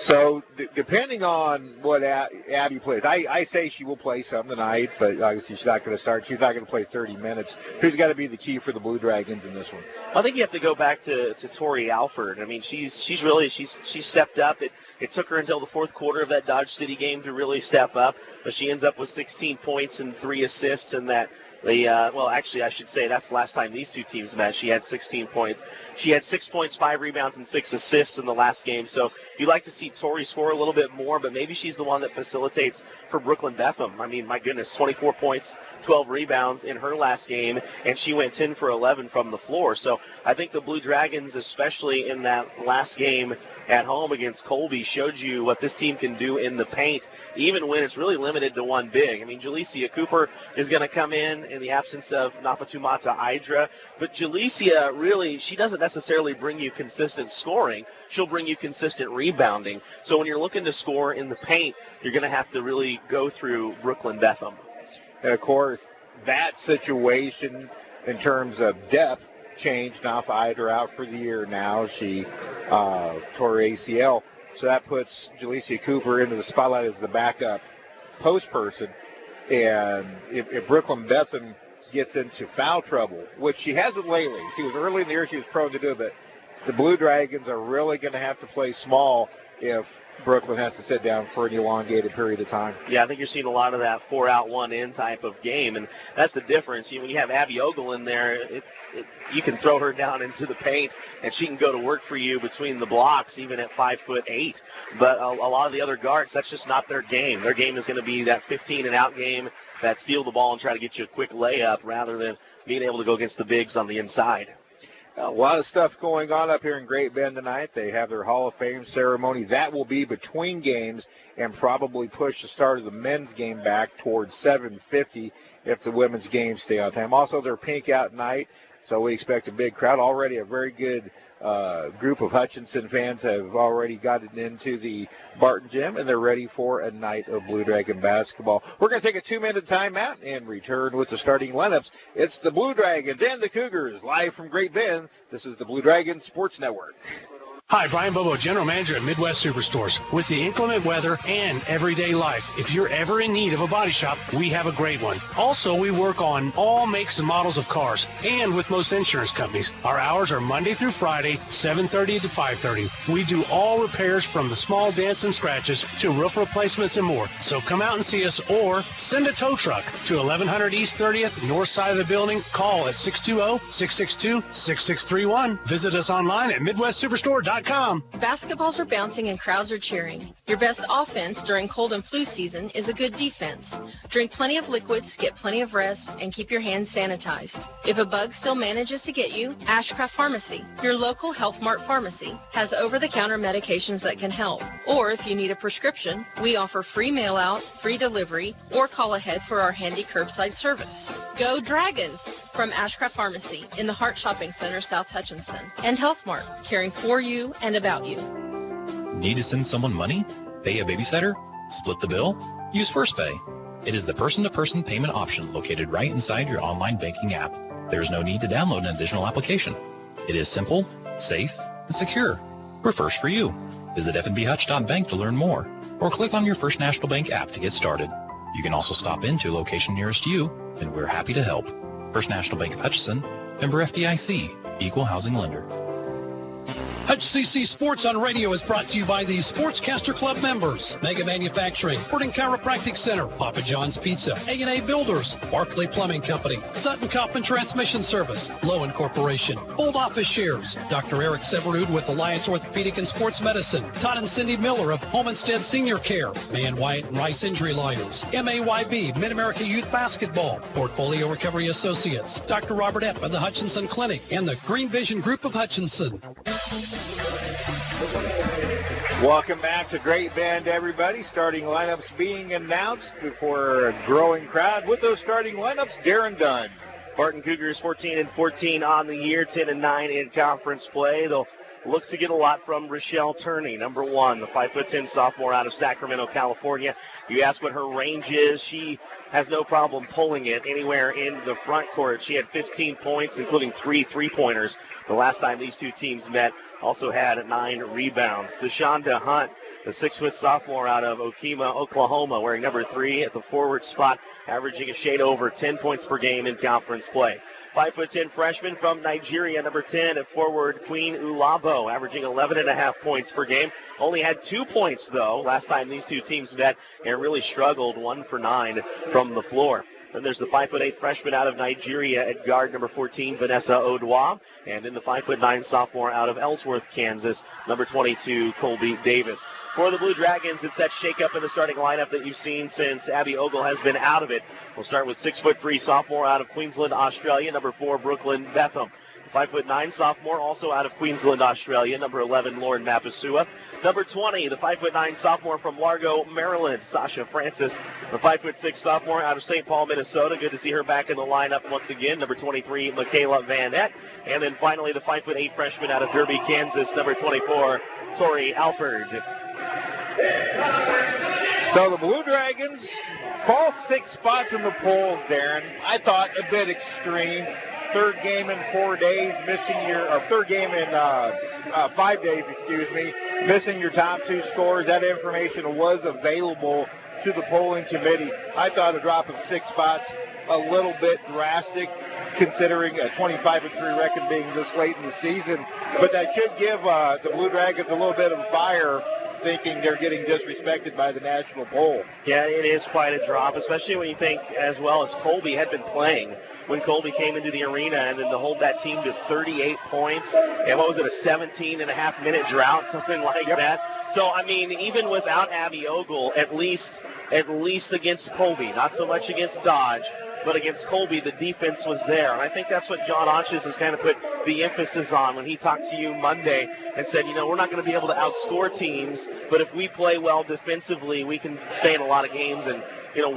So depending on what Abby plays, I say she will play some tonight, but obviously she's not going to start. She's not going to play 30 minutes. Who's got to be the key for the Blue Dragons in this one? I think you have to go back to Tori Alford. I mean, she's stepped up. It took her until the fourth quarter of that Dodge City game to really step up, but she ends up with 16 points and 3 assists in that. Actually, I should say that's the last time these two teams met. She had 16 points. She had 6 points, 5 rebounds, and 6 assists in the last game. So you'd like to see Tori score a little bit more, but maybe she's the one that facilitates for Brooklyn Betham. I mean, my goodness, 24 points, 12 rebounds in her last game, and she went 10 for 11 from the floor. So I think the Blue Dragons, especially in that last game at home against Colby, showed you what this team can do in the paint, even when it's really limited to one big. I mean, Jalecia Cooper is going to come in the absence of Nafatumata Idra, but Jalecia really, she doesn't necessarily bring you consistent scoring. She'll bring you consistent rebounding. So when you're looking to score in the paint, you're going to have to really go through Brooklyn Betham. And, of course, that situation in terms of depth changed. Nafa Idra out for the year now. She tore ACL. So that puts Jalecia Cooper into the spotlight as the backup post person. And if Brooklyn Betham gets into foul trouble, which she hasn't lately, she was early in the year, she was prone to do it, but the Blue Dragons are really going to have to play small if Brooklyn has to sit down for an elongated period of time. Yeah, I think you're seeing a lot of that 4-out, 1-in type of game, and that's the difference. When you have Abby Ogle in there, you can throw her down into the paint, and she can go to work for you between the blocks, even at 5'8". But a lot of the other guards, that's just not their game. Their game is going to be that 15-and-out game, that steal the ball and try to get you a quick layup rather than being able to go against the bigs on the inside. A lot of stuff going on up here in Great Bend tonight. They have their Hall of Fame ceremony. That will be between games and probably push the start of the men's game back towards 7:50 if the women's games stay on time. Also, their pink out night, so we expect a big crowd. Already a very good group of Hutchinson fans have already gotten into the Barton Gym, and they're ready for a night of Blue Dragon basketball. We're going to take a 2-minute timeout and return with the starting lineups. It's the Blue Dragons and the Cougars live from Great Bend. This is the Blue Dragon Sports Network. Hi, Brian Bobo, General Manager at Midwest Superstores. With the inclement weather and everyday life, if you're ever in need of a body shop, we have a great one. Also, we work on all makes and models of cars and with most insurance companies. Our hours are Monday through Friday, 7:30 to 5:30. We do all repairs from the small dents and scratches to roof replacements and more. So come out and see us or send a tow truck to 1100 East 30th, north side of the building. Call at 620-662-6631. Visit us online at MidwestSuperstore.com. Basketballs are bouncing and crowds are cheering. Your best offense during cold and flu season is a good defense. Drink plenty of liquids, get plenty of rest, and keep your hands sanitized. If a bug still manages to get you, Ashcraft Pharmacy, your local Health Mart pharmacy, has over-the-counter medications that can help. Or if you need a prescription, we offer free mail-out, free delivery, or call ahead for our handy curbside service. Go Dragons! From Ashcraft Pharmacy in the Hart Shopping Center, South Hutchinson, and Health Mart, caring for you and about you. Need to send someone money? Pay a babysitter? Split the bill? Use FirstPay. It is the person-to-person payment option located right inside your online banking app. There is no need to download an additional application. It is simple, safe, and secure. We're first for you. Visit fnbhutch.bank to learn more, or click on your First National Bank app to get started. You can also stop into a location nearest you, and we're happy to help. First National Bank of Hutchinson, member FDIC, equal housing lender. Hutch CC Sports on Radio is brought to you by the Sportscaster Club members, Mega Manufacturing, Sporting Chiropractic Center, Papa John's Pizza, A&A Builders, Barclay Plumbing Company, Sutton Coppin Transmission Service, Lowen Corporation, Old Office Shares, Dr. Eric Severud with Alliance Orthopedic and Sports Medicine, Todd and Cindy Miller of Homestead Senior Care, Man Wyatt and Rice Injury Lawyers, MAYB, Mid-America Youth Basketball, Portfolio Recovery Associates, Dr. Robert Epp of the Hutchinson Clinic, and the Green Vision Group of Hutchinson. Welcome back to Great Bend, everybody. Starting lineups being announced before a growing crowd. With those starting lineups, Darren Dunn. Barton Cougars 14-14 on the year, 10-9 in conference play. They'll look to get a lot from Rochelle Turney, number 1, the 5'10" sophomore out of Sacramento, California. You ask what her range is, she has no problem pulling it anywhere in the front court. She had 15 points, including 3 3-pointers the last time these two teams met. Also had 9 rebounds. Deshonda Hunt, the 6-foot sophomore out of Okima, Oklahoma, wearing number 3 at the forward spot, averaging a shade over 10 points per game in conference play. 5'10" freshman from Nigeria, number 10 at forward, Queen Ulabo, averaging 11.5 points per game. Only had 2 points, though, last time these two teams met, and really struggled 1 for 9 from the floor. Then there's the 5'8" freshman out of Nigeria at guard, number 14, Vanessa Odwa. And then the 5'9" sophomore out of Ellsworth, Kansas, number 22, Colby Davis. For the Blue Dragons, it's that shakeup in the starting lineup that you've seen since Abby Ogle has been out of it. We'll start with 6'3" sophomore out of Queensland, Australia, number 4, Brooklyn Betham. 5'9" sophomore, also out of Queensland, Australia, number 11, Lauren Mapasua. Number 20, the 5'9" sophomore from Largo, Maryland, Sasha Francis. The 5'6" sophomore out of St. Paul, Minnesota. Good to see her back in the lineup once again. Number 23, Michaela Vanette. And then finally, the 5'8" freshman out of Derby, Kansas, number 24, Tori Alford. So the Blue Dragons fall 6 spots in the polls, Darren. I thought a bit extreme. Third game in 4 days, third game in 5 days, missing your top 2 scorers. That information was available to the polling committee. I thought a drop of 6 spots a little bit drastic, considering a 25-3 record being this late in the season. But that should give the Blue Dragons a little bit of fire, thinking they're getting disrespected by the national poll. Yeah, it is quite a drop, especially when you think as well as Colby had been playing when Colby came into the arena, and then to hold that team to 38 points, and what was it, a 17.5-minute drought, something like that. So, I mean, even without Abby Ogle, at least against Colby, not so much against Dodge, but against Colby, the defense was there. And I think that's what John Otches has kind of put the emphasis on when he talked to you Monday and said, we're not going to be able to outscore teams, but if we play well defensively, we can stay in a lot of games and,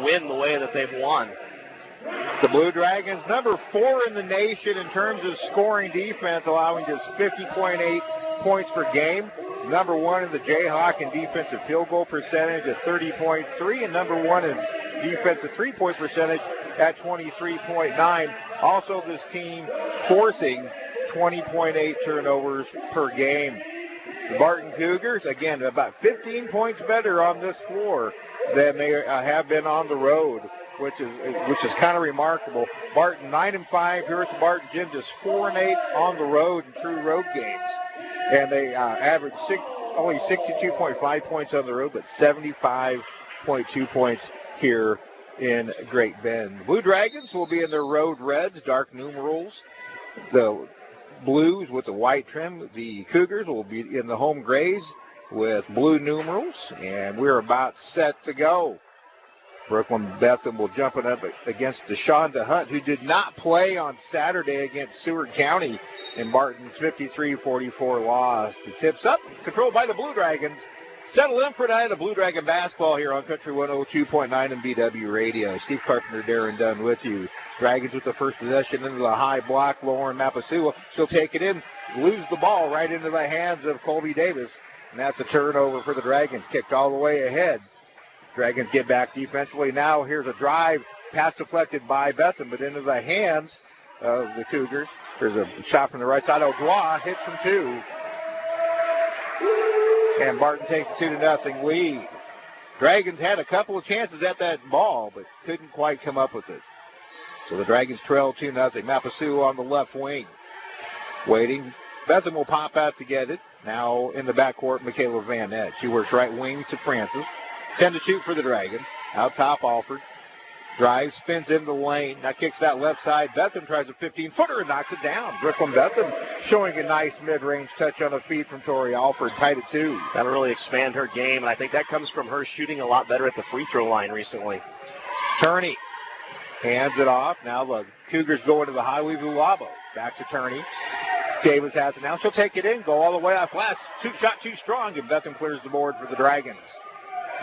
win the way that they've won. The Blue Dragons, number 4 in the nation in terms of scoring defense, allowing just 50.8 points per game. Number 1 in the Jayhawk in defensive field goal percentage at 30.3, and number 1 in defensive three-point percentage at 23.9. Also, this team forcing 20.8 turnovers per game. The Barton Cougars, again, about 15 points better on this floor than they have been on the road, which is kind of remarkable. Barton 9-5 here at the Barton Gym, just 4-8 on the road in true road games. And they average only 62.5 points on the road, but 75.2 points here in Great Bend. The Blue Dragons will be in their road reds, dark numerals. The blues with the white trim. The Cougars will be in the home grays with blue numerals. And we're about set to go. Brooklyn Betham will jump it up against Deshonda Hunt, who did not play on Saturday against Seward County in Barton's 53-44 loss. The tips up, controlled by the Blue Dragons. Settle in for tonight of Blue Dragon basketball here on Country 102.9 and BW Radio. Steve Carpenter, Darren Dunn with you. Dragons with the first possession into the high block. Lauren Mapasua, she'll take it in, lose the ball right into the hands of Colby Davis. And that's a turnover for the Dragons, kicked all the way ahead. Dragons get back defensively. Now here's a drive, pass deflected by Betham, but into the hands of the Cougars. There's a shot from the right side. O'Dwa hits from 2. And Barton takes a 2-0 lead. Dragons had a couple of chances at that ball, but couldn't quite come up with it. So the Dragons trail 2-0. Mapasua on the left wing. Waiting. Betham will pop out to get it. Now in the backcourt, Michaela Vanette. She works right wing to Francis. 10 to shoot for the Dragons. Out top, Alford. Drives, spins in the lane. Now kicks that left side. Betham tries a 15-footer and knocks it down. Brooklyn Betham showing a nice mid-range touch on a feed from Tori Alford. Tied at 2. That'll really expand her game, and I think that comes from her shooting a lot better at the free throw line recently. Turney hands it off. Now the Cougars go into the highway. Vulabo. Back to Turney. Davis has it now. She'll take it in. Go all the way off glass. Shot too strong, and Betham clears the board for the Dragons.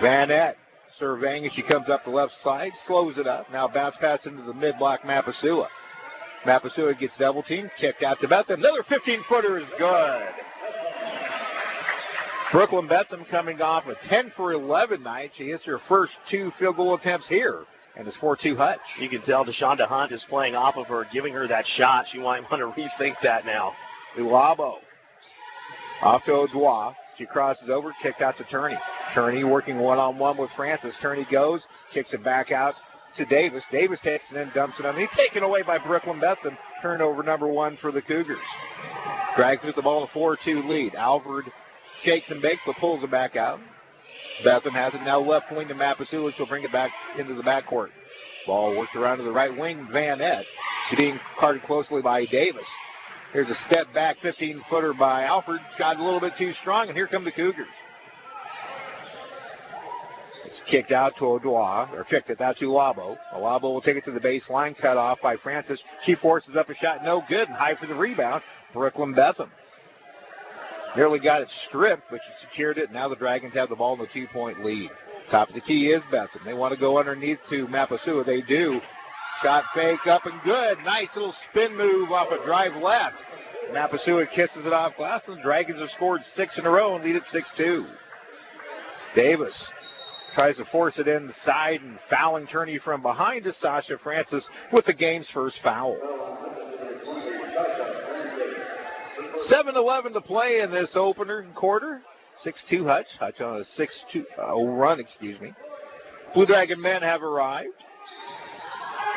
Vanette surveying as she comes up the left side, slows it up. Now bounce pass into the mid-block, Mapasua. Mapasua gets double teamed, kicked out to Betham. Another 15-footer is good. Brooklyn Betham coming off a 10 for 11 night. She hits her first 2 field goal attempts here, and it's 4-2 Hutch. You can tell DeShonda Hunt is playing off of her, giving her that shot. She might want to rethink that now. Ulabo off to Odois. She crosses over, kicks out to Turney. Turney working one-on-one with Francis. Turney goes, kicks it back out to Davis. Davis takes it and dumps it on. He's taken away by Brooklyn Betham. Turnover number 1 for the Cougars. Drags with the ball in a 4-2 lead. Alford shakes and bakes, but pulls it back out. Betham has it now left wing to Mapasula. She'll bring it back into the backcourt. Ball worked around to the right wing. Van Nett. She's being guarded closely by Davis. Here's a step back 15-footer by Alford. Shot a little bit too strong, and here come the Cougars. It's kicked out to Odois, or kicked it out to Labo. Labo will take it to the baseline, cut off by Francis. She forces up a shot, no good, and high for the rebound. Brooklyn Betham. Nearly got it stripped, but she secured it. Now the Dragons have the ball in a 2-point lead. Top of the key is Betham. They want to go underneath to Mapasua. They do. Shot fake up and good. Nice little spin move off a drive left. Mapasua kisses it off glass, and the Dragons have scored 6 in a row and lead it 6-2. Davis tries to force it inside, and fouling Turney from behind is Sasha Francis with the game's first foul. 7:11 to play in this opener quarter. 6-2 Hutch. Hutch on a 6-2 run, Blue Dragon men have arrived.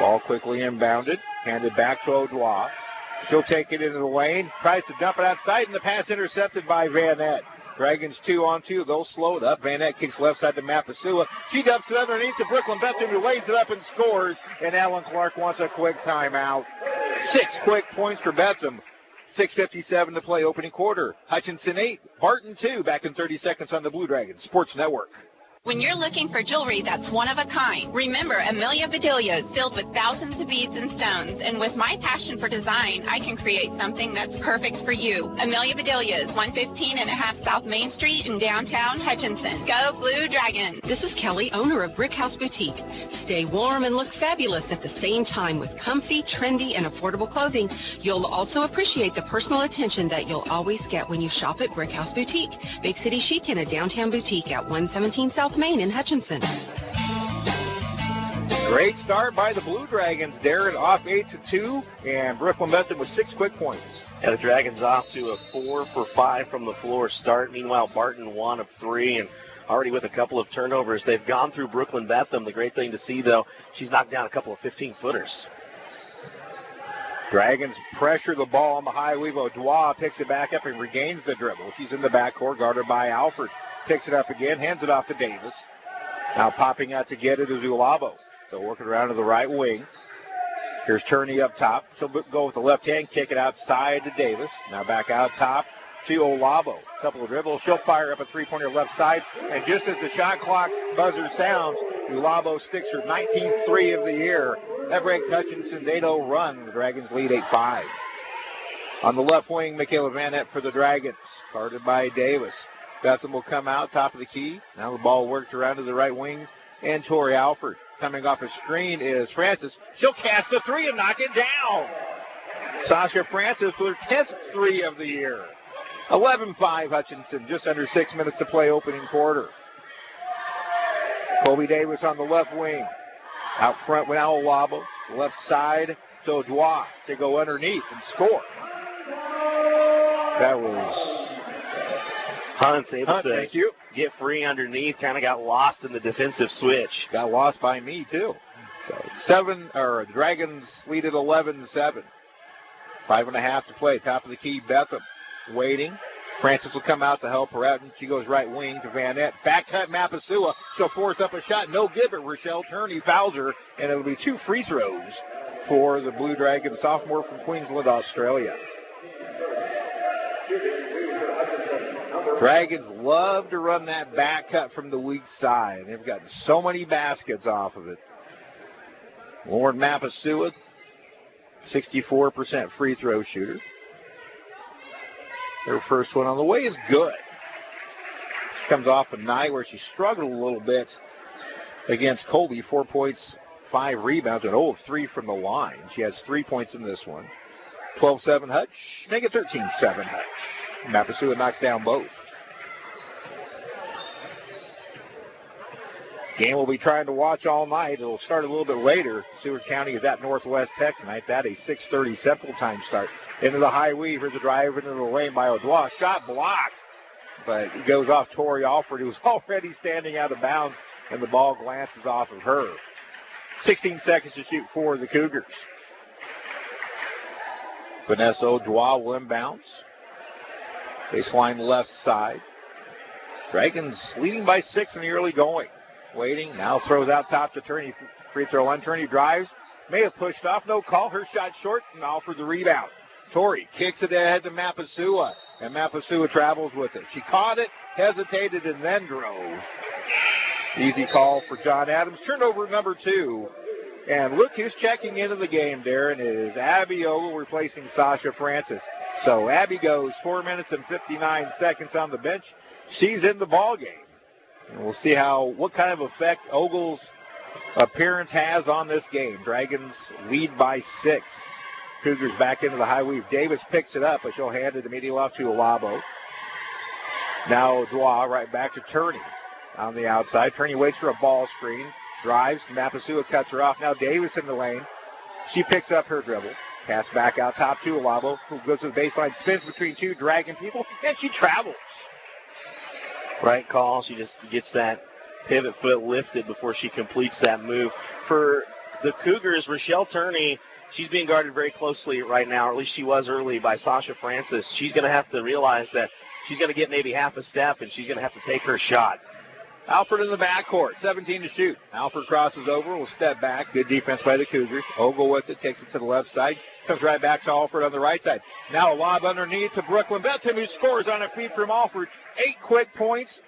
Ball quickly inbounded. Handed back to Odois. She'll take it into the lane. Tries to dump it outside, and the pass intercepted by Van Nett. Dragons 2-on-2. They'll slow it up. Van Nett kicks left side to Mapasua. She dumps it underneath to Brooklyn Betham, who lays it up and scores. And Alan Clark wants a quick timeout. 6 quick points for Betham. 6:57 to play opening quarter. Hutchinson 8, Barton 2. Back in 30 seconds on the Blue Dragons Sports Network. When you're looking for jewelry that's one of a kind, remember Amelia Bedelia's filled with thousands of beads and stones. And with my passion for design, I can create something that's perfect for you. Amelia Bedelia's, 115.5 South Main Street in downtown Hutchinson. Go Blue Dragon. This is Kelly, owner of Brick House Boutique. Stay warm and look fabulous at the same time with comfy, trendy, and affordable clothing. You'll also appreciate the personal attention that you'll always get when you shop at Brick House Boutique. Big City Chic in a downtown boutique at 117 South Main in Hutchinson. Great start by the Blue Dragons. Darren off 8-2, and Brooklyn Betham with 6 quick points. Yeah, the Dragons off to a 4 for 5 from the floor start. Meanwhile, Barton 1 of 3, and already with a couple of turnovers. They've gone through Brooklyn Betham. The great thing to see, though, she's knocked down a couple of 15-footers. Dragons pressure the ball on the high weave. Odois picks it back up and regains the dribble. She's in the backcourt, guarded by Alford. Picks it up again, hands it off to Davis. Now popping out to get it is Ulabo. So working around to the right wing. Here's Turney up top. She'll go with the left hand, kick it outside to Davis. Now back out top to Olabo. Couple of dribbles. She'll fire up a three-pointer left side. And just as the shot clock's buzzer sounds, Ulabo sticks her 19th three of the year. That breaks Hutchinson's 8-0 run. The Dragons lead 8-5. On the left wing, Michaela Van Nett for the Dragons. Guarded by Davis. Betham will come out, top of the key. Now the ball worked around to the right wing. And Tori Alford. Coming off a screen is Francis. She'll cast a three and knock it down. Sasha Francis with her 10th three of the year. 11-5 Hutchinson. Just under 6 minutes to play opening quarter. Colby Davis on the left wing. Out front with Olabo. Left side to Odois. They go underneath and score. That was Hunt's able to thank you. Get free underneath. Kind of got lost in the defensive switch. Got lost by me, too. So the Dragons lead at 11-7. 5.5 to play. Top of the key, Betham. Waiting. Francis will come out to help her out, and she goes right wing to Van Nett. Back cut Mapasua. She'll force up a shot. No good, but Rochelle Turney fouls her, and it'll be 2 free throws for the Blue Dragon sophomore from Queensland, Australia. Dragons love to run that back cut from the weak side. They've gotten so many baskets off of it. Lauren Mapasua, 64% free throw shooter. Her first one on the way is good. She comes off a night where she struggled a little bit against Colby. 4 points, 5 rebounds, and 0 of 3 from the line. She has 3 points in this one. 12-7 Hutch. Make it 13-7 Hutch. Mapasua knocks down both. Game we'll be trying to watch all night. It'll start a little bit later. Seward County is at Northwest Tech tonight. That a 6:30 Central Time start. Into the high weave. Here's a drive into the lane by Odois. Shot blocked, but it goes off Tori Alford, who's already standing out of bounds, and the ball glances off of her. 16 seconds to shoot for the Cougars. Vanessa Odois will inbounds. Baseline left side. Dragons leading by 6 in the early going. Waiting, now throws out top to Turney. Free throw line. Turney drives. May have pushed off. No call. Her shot short, and Alford the rebound. Tori kicks it ahead to Mapasua, and Mapasua travels with it. She caught it, hesitated, and then drove. Easy call for John Adams. Turnover number 2. And look who's checking into the game, Darren. It is Abby Ogle replacing Sasha Francis. So Abby goes 4 minutes and 59 seconds on the bench. She's in the ball game. And we'll see what kind of effect Ogle's appearance has on this game. Dragons lead by 6. Cougars back into the high weave. Davis picks it up, but she'll hand it immediately off to Olabo. Now Odois right back to Turney on the outside. Turney waits for a ball screen. Drives. Mapasua cuts her off. Now Davis in the lane. She picks up her dribble. Pass back out top to Olabo, who goes to the baseline, spins between 2 Dragon people, and she travels. Right call. She just gets that pivot foot lifted before she completes that move. For the Cougars, Rochelle Turney, she's being guarded very closely right now, or at least she was early, by Sasha Francis. She's going to have to realize that she's going to get maybe half a step, and she's going to have to take her shot. Alford in the backcourt, 17 to shoot. Alford crosses over, will step back. Good defense by the Cougars. Ogle with it, takes it to the left side. Comes right back to Alford on the right side. Now a lob underneath to Brooklyn Betham, who scores on a feed from Alford. 8 quick points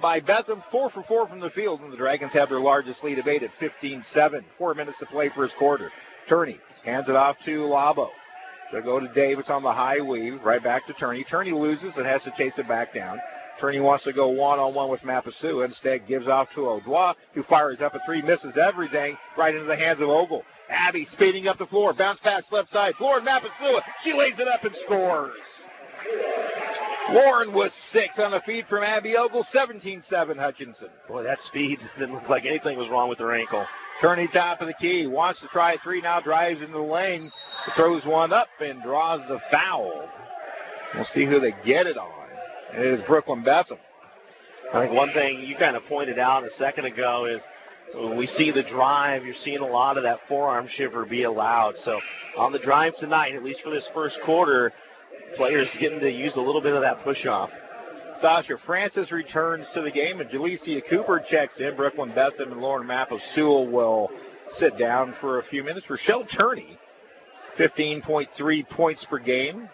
by Betham, 4 for 4 from the field. And the Dragons have their largest lead of 8 at 15-7. 4 minutes to play first quarter. Turney hands it off to Labo. She'll go to Davis on the high weave, right back to Turney. Turney loses and has to chase it back down. Turney wants to go one-on-one with Mapasua. Instead, gives off to Odois, who fires up a 3, misses everything, right into the hands of Ogle. Abby speeding up the floor, bounce pass left side, floor Mapasua. She lays it up and scores. Warren was 6 on a feed from Abby Ogle, 17-7 Hutchinson. Boy, that speed didn't look like anything was wrong with her ankle. Turney top of the key, wants to try a 3, now drives into the lane, throws one up and draws the foul. We'll see who they get it on. It is Brooklyn Betham. I think one thing you kind of pointed out a second ago is when we see the drive, you're seeing a lot of that forearm shiver be allowed. So on the drive tonight, at least for this first quarter, players getting to use a little bit of that push-off. Sasha Francis returns to the game, and Jalecia Cooper checks in. Brooklyn Betham and Lauren Mapasua will sit down for a few minutes. Rochelle Turney, 15.3 points per game,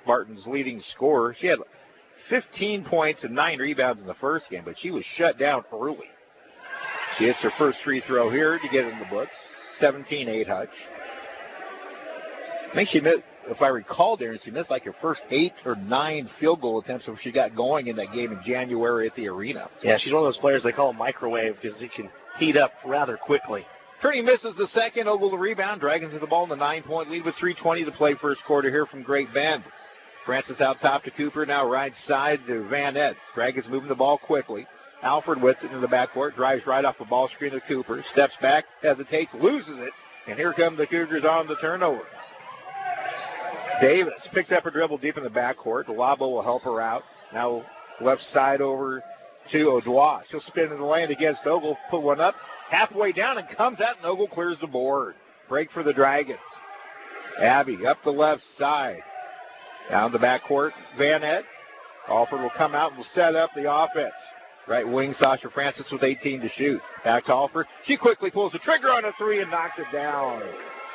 Barton's leading scorer. She had 15 points and 9 rebounds in the first game, but she was shut down early. She hits her first free throw here to get in the books. 17-8 Hutch. I think she missed, if I recall, Darren, she missed like her first 8 or 9 field goal attempts when she got going in that game in January at the arena. Yeah, she's one of those players they call a microwave because she can heat up rather quickly. Turney misses the second. Ogle the rebound. Dragons with the ball in the 9-point lead with 3:20 to play first quarter here from Great Bend. Francis out top to Cooper, now right side to Van Ed. Dragons moving the ball quickly. Alford with it into the backcourt, drives right off the ball screen to Cooper, steps back, hesitates, loses it, and here come the Cougars on the turnover. Davis picks up her dribble deep in the backcourt. Labo will help her out. Now left side over to Odois. She'll spin in the lane against Ogle, put one up, halfway down, and comes out, and Ogle clears the board. Break for the Dragons. Abby up the left side. Down the backcourt, Van Ed. Alford will come out and will set up the offense. Right wing, Sasha Francis with 18 to shoot. Back to Alford. She quickly pulls the trigger on a 3 and knocks it down.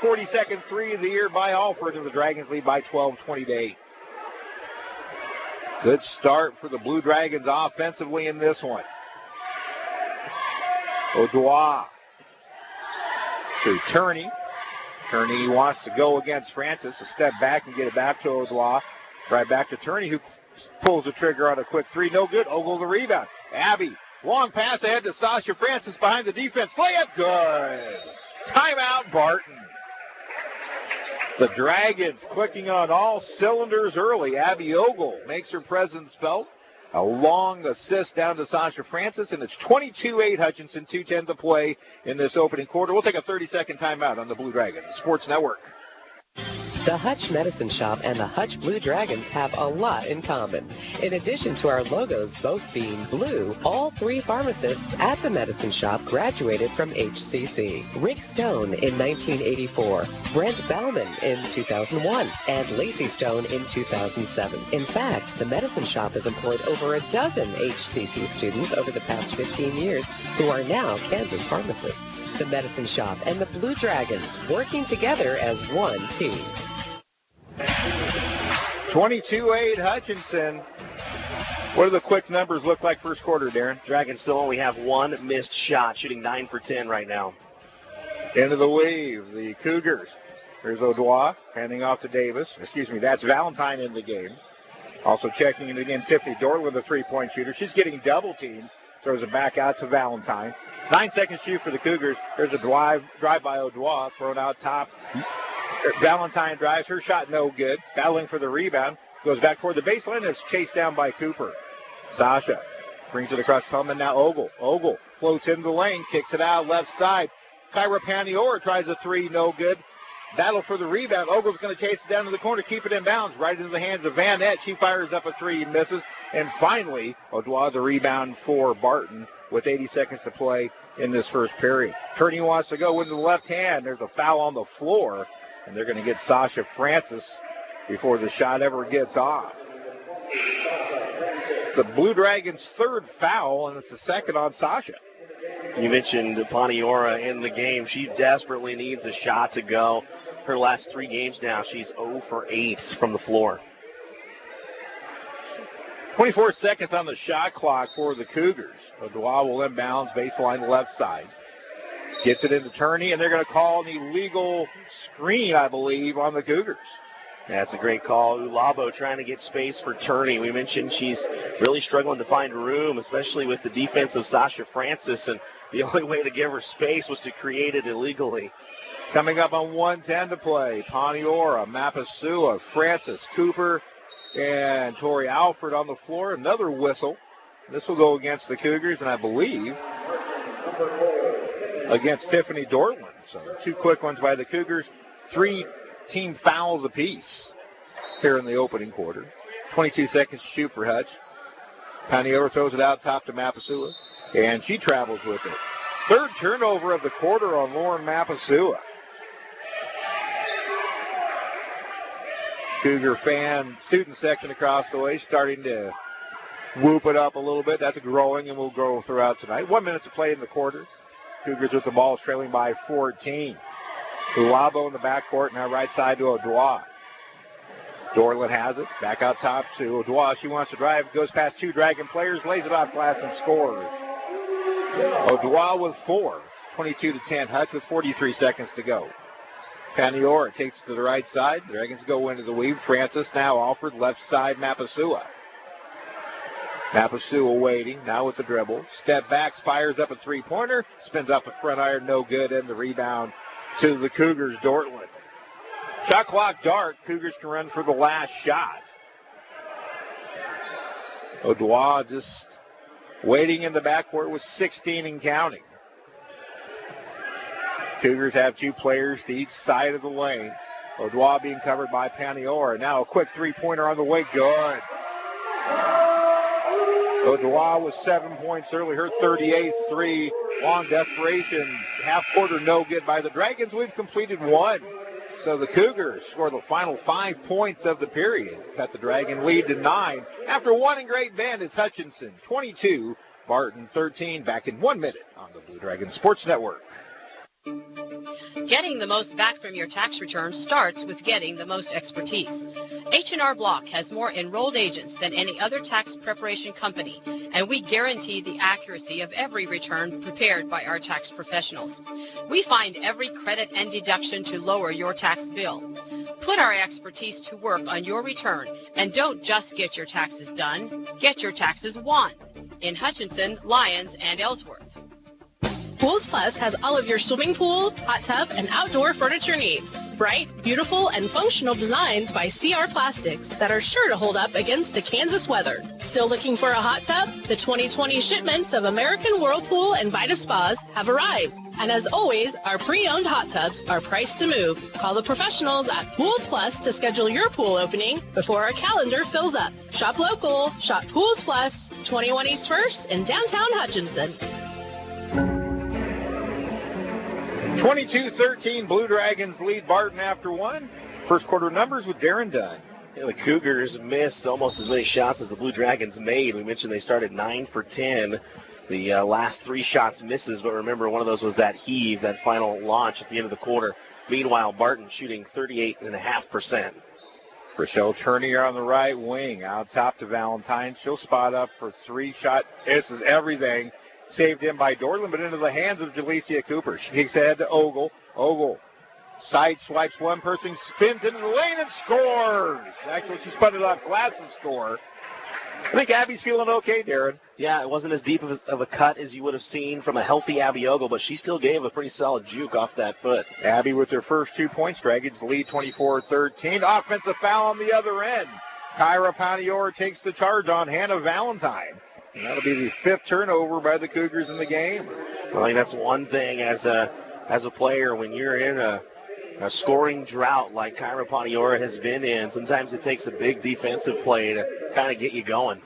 42nd 3 of the year by Alford, and the Dragons lead by 12, 20-8. Good start for the Blue Dragons offensively in this one. Odois to Turney. Turney wants to go against Francis, a step back and get it back to Odois. Right back to Turney, who pulls the trigger on a quick 3. No good. Ogle the rebound. Abby, long pass ahead to Sasha Francis behind the defense. Layup good. Timeout, Barton. The Dragons clicking on all cylinders early. Abby Ogle makes her presence felt. A long assist down to Sasha Francis, and it's 22-8 Hutchinson, 2:10 to play in this opening quarter. We'll take a 30-second timeout on the Blue Dragons Sports Network. The Hutch Medicine Shop and the Hutch Blue Dragons have a lot in common. In addition to our logos both being blue, all 3 pharmacists at the Medicine Shop graduated from HCC. Rick Stone in 1984, Brent Bauman in 2001, and Lacey Stone in 2007. In fact, the Medicine Shop has employed over a dozen HCC students over the past 15 years who are now Kansas pharmacists. The Medicine Shop and the Blue Dragons working together as one team. 22-8 Hutchinson. What do the quick numbers look like first quarter, Darren? Dragons still only have 1 missed shot, shooting 9 for 10 right now. Into the weave, the Cougars. There's Odois handing off to Davis. That's Valentine in the game. Also checking in again, Tiffany Dorland, the three-point shooter. She's getting double-teamed. Throws it back out to Valentine. 9 seconds shoot for the Cougars. There's a drive by Odois, thrown out top. Valentine drives. Her shot no good. Battling for the rebound. Goes back toward the baseline. It's chased down by Cooper. Sasha brings it across Hellman. Now Ogle. Ogle floats into the lane. Kicks it out left side. Kyra Paniora tries a 3. No good. Battle for the rebound. Ogle's going to chase it down to the corner. Keep it in bounds. Right into the hands of Van Nett. She fires up a 3. Misses. And finally, Odois the rebound for Barton with 80 seconds to play in this first period. Turney wants to go into the left hand. There's a foul on the floor. And they're going to get Sasha Francis before the shot ever gets off. The Blue Dragons' 3rd foul, and it's the 2nd on Sasha. You mentioned Paniora in the game. She desperately needs a shot to go. Her last 3 games now, she's 0 for 8 from the floor. 24 seconds on the shot clock for the Cougars. Odois will inbounds, baseline left side. Gets it into Turney, and they're going to call an illegal screen, I believe, on the Cougars. That's a great call. Ulabo trying to get space for Turney. We mentioned she's really struggling to find room, especially with the defense of Sasha Francis, and the only way to give her space was to create it illegally. Coming up on 1:10 to play, Paniora, Mapasua, Francis, Cooper, and Tori Alford on the floor. Another whistle. This will go against the Cougars, and I believe against Tiffany Dortland. So 2 quick ones by the Cougars. 3 team fouls apiece here in the opening quarter. 22 seconds to shoot for Hutch. Paniora throws it out top to Mapasua, and she travels with it. 3rd turnover of the quarter on Lauren Mapasua. Cougar fan student section across the way starting to whoop it up a little bit. That's growing and will grow throughout tonight. 1 minute to play in the quarter. Cougars with the ball trailing by 14. Ulabo in the backcourt, now right side to Odois. Dorland has it. Back out top to Odois. She wants to drive, goes past 2 Dragon players, lays it off glass and scores. Odois with 4. 22-10. Hutch with 43 seconds to go. Paniora takes to the right side. The Dragons go into the weave. Francis now Alford, left side Mapasua. Mapasua waiting, now with the dribble. Step backs, fires up a 3-pointer. Spins off the front iron, no good. And the rebound to the Cougars, Dortland. Shot clock dark. Cougars can run for the last shot. Odois just waiting in the backcourt with 16 and counting. Cougars have 2 players to each side of the lane. Odois being covered by Paniora. Now a quick 3-pointer on the way. Good. Odois was 7 points early. Her 38th 3. Long desperation. Half quarter no good by the Dragons. We've completed 1. So the Cougars score the final 5 points of the period. Cut the Dragon lead to 9. After 1 in Great Bend, it's Hutchinson 22, Barton 13. Back in 1 minute on the Blue Dragon Sports Network. Getting the most back from your tax return starts with getting the most expertise. H&R Block has more enrolled agents than any other tax preparation company, and we guarantee the accuracy of every return prepared by our tax professionals. We find every credit and deduction to lower your tax bill. Put our expertise to work on your return, and don't just get your taxes done, get your taxes won. In Hutchinson, Lyons, and Ellsworth. Pools Plus has all of your swimming pool, hot tub, and outdoor furniture needs. Bright, beautiful, and functional designs by CR Plastics that are sure to hold up against the Kansas weather. Still looking for a hot tub? The 2020 shipments of American Whirlpool and Vita Spas have arrived. And as always, our pre-owned hot tubs are priced to move. Call the professionals at Pools Plus to schedule your pool opening before our calendar fills up. Shop local, shop Pools Plus, 21 East 1st in downtown Hutchinson. 22-13, Blue Dragons lead Barton after one. First quarter numbers with Darren Dunn. Yeah, the Cougars missed almost as many shots as the Blue Dragons made. We mentioned they started 9 for 10. The last 3 shots misses, but remember, one of those was that heave, that final launch at the end of the quarter. Meanwhile, Barton shooting 38.5%. Rochelle Turney on the right wing, out top to Valentine. She'll spot up for 3-shot. This is everything. Saved in by Dorland, but into the hands of Jalecia Cooper. She kicks ahead to Ogle. Ogle side swipes one person, spins into the lane and scores. Actually, she spun it off glass and score. I think Abby's feeling okay, Darren. Yeah, it wasn't as deep of a cut as you would have seen from a healthy Abby Ogle, but she still gave a pretty solid juke off that foot. Abby with their first 2 points. Dragons lead 24-13. Offensive foul on the other end. Kyra Panior takes the charge on Hannah Valentine. And that'll be the 5th turnover by the Cougars in the game. I think that's one thing as a player when you're in a scoring drought like Kyra Paniora has been in. Sometimes it takes a big defensive play to kind of get you going.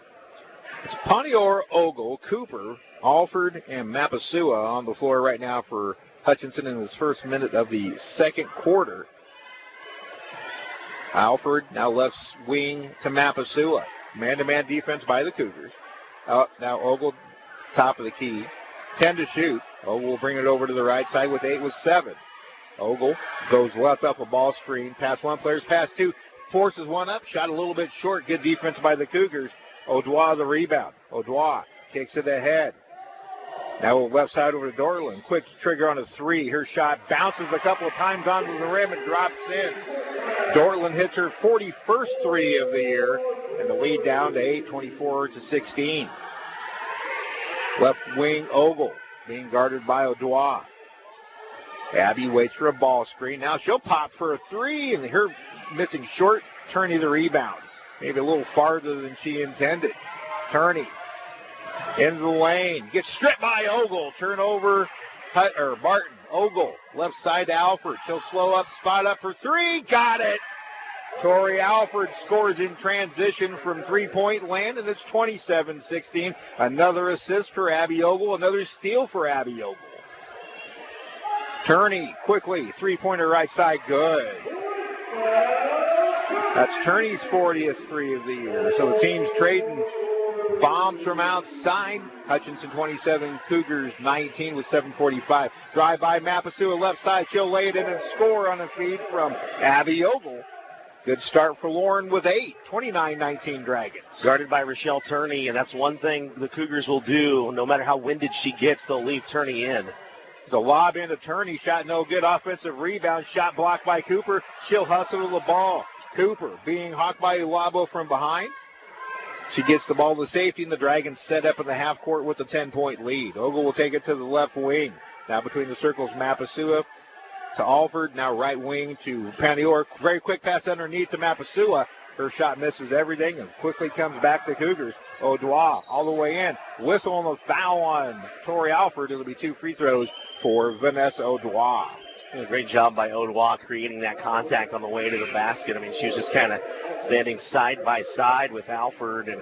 It's Paniora, Ogle, Cooper, Alford, and Mapasua on the floor right now for Hutchinson in this first minute of the second quarter. Alford now left wing to Mapasua. Man-to-man defense by the Cougars. Now Ogle, top of the key. 10 to shoot. Ogle will bring it over to the right side with 8 with 7. Ogle goes left up a ball screen. Pass one, players pass two. Forces one up. Shot a little bit short. Good defense by the Cougars. Odois the rebound. Odois kicks it ahead. Now left side over to Dorland. Quick trigger on a 3. Her shot bounces a couple of times onto the rim and drops in. Dorland hits her 41st 3 of the year. And the lead down to 8, 24-16. Left wing Ogle being guarded by Odois. Abby waits for a ball screen. Now she'll pop for a 3, and her missing short. Turney the rebound. Maybe a little farther than she intended. Turney into the lane. Gets stripped by Ogle. Turnover, Barton. Ogle, left side to Alford. She'll slow up, spot up for 3. Got it. Tori Alford scores in transition from three-point land, and it's 27-16. Another assist for Abby Ogle. Another steal for Abby Ogle. Turney, quickly, three-pointer right side, good. That's Turney's 40th 3 of the year. So the team's trading bombs from outside. Hutchinson 27, Cougars 19 with 7:45. Drive by Mapasua, left side. She'll lay it in and score on a feed from Abby Ogle. Good start for Lauren with 8, 29-19 Dragons. Guarded by Rochelle Turney, and that's one thing the Cougars will do. No matter how winded she gets, they'll leave Turney in. The lob into Turney, shot no good. Offensive rebound, shot blocked by Cooper. She'll hustle to the ball. Cooper being hawked by Ulabo from behind. She gets the ball to safety, and the Dragons set up in the half court with a 10-point lead. Ogle will take it to the left wing. Now between the circles, Mapasua to Alford. Now right wing to Panior. Very quick pass underneath to Mapasua. Her shot misses everything and quickly comes back to Cougars. Odois all the way in. Whistle on the foul on Tori Alford. It'll be 2 free throws for Vanessa Odois. A great job by Odois creating that contact on the way to the basket. I mean, she was just kind of standing side by side with Alford, and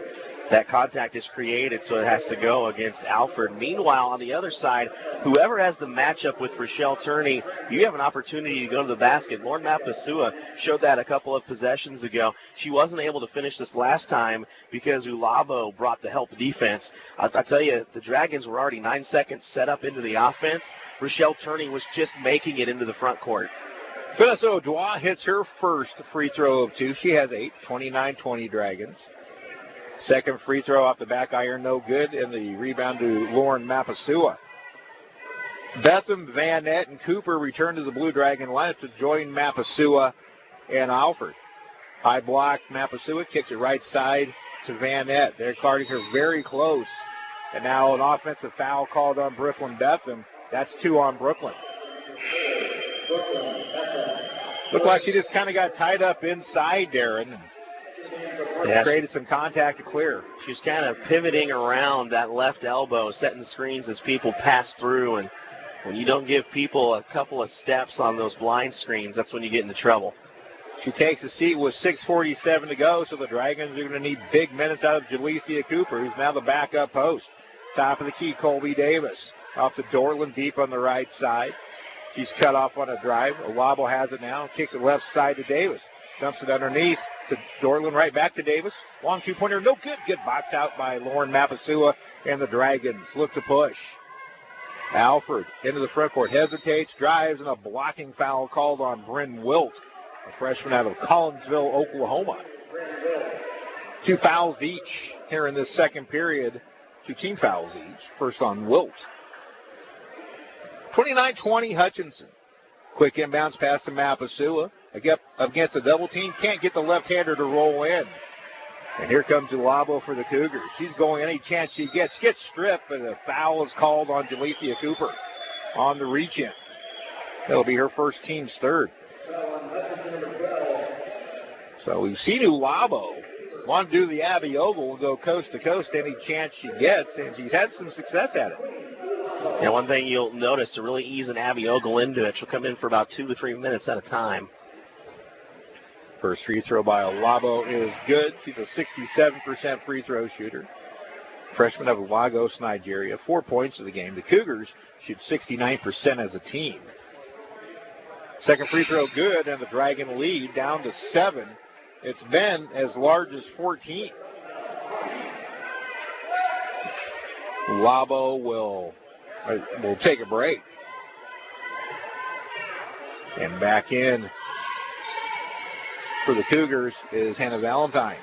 that contact is created, so it has to go against Alford. Meanwhile, on the other side, whoever has the matchup with Rochelle Turney, you have an opportunity to go to the basket. Lauren Mapasua showed that a couple of possessions ago. She wasn't able to finish this last time because Ulabo brought the help defense. I tell you, the Dragons were already 9 seconds set up into the offense. Rochelle Turney was just making it into the front court. Vanessa Odois hits her first free throw of 2. She has 8, 29-20 Dragons. Second free throw off the back iron, no good, and the rebound to Lauren Mapasua. Betham, Van Nett, and Cooper return to the Blue Dragon lineup to join Mapasua and Alford. High block, Mapasua kicks it right side to Van Nett. They're guarding her very close. And now an offensive foul called on Brooklyn Betham. That's 2 on Brooklyn. Looked like she just kind of got tied up inside, Darren. Yeah, created some contact to clear. She's kind of pivoting around that left elbow, setting screens as people pass through. And when you don't give people a couple of steps on those blind screens, that's when you get into trouble. She takes a seat with 6:47 to go, so the Dragons are going to need big minutes out of Jalecia Cooper, who's now the backup post. Top of the key, Colby Davis. Off to Dortland, deep on the right side. She's cut off on a drive. Olabo has it now. Kicks it left side to Davis. Dumps it underneath to Dortland, right back to Davis. Long two-pointer, no good. Good box out by Lauren Mapasua, and the Dragons look to push. Alford into the front court, hesitates, drives, and a blocking foul called on Bryn Wilt, a freshman out of Collinsville, Oklahoma. 2 fouls each here in this second period. 2 team fouls each. First on Wilt. 29-20 Hutchinson. Quick inbounds pass to Mapasua. Against a double team. Can't get the left-hander to roll in. And here comes Olabo for the Cougars. She's going any chance she gets. Gets stripped, but a foul is called on Jalecia Cooper on the reach-in. That'll be her first, team's third. So we've seen Olabo want to do the Abby Ogle and go coast to coast any chance she gets, and she's had some success at it. And one thing you'll notice to really ease an Abby Ogle into it, she'll come in for about 2 to 3 minutes at a time. First free throw by Olabo is good. She's a 67% free throw shooter. Freshman out of Lagos, Nigeria. 4 points of the game. The Cougars shoot 69% as a team. Second free throw good, and the Dragon lead down to 7. It's been as large as 14. Olabo will take a break. And back in for the Cougars is Hannah Valentine.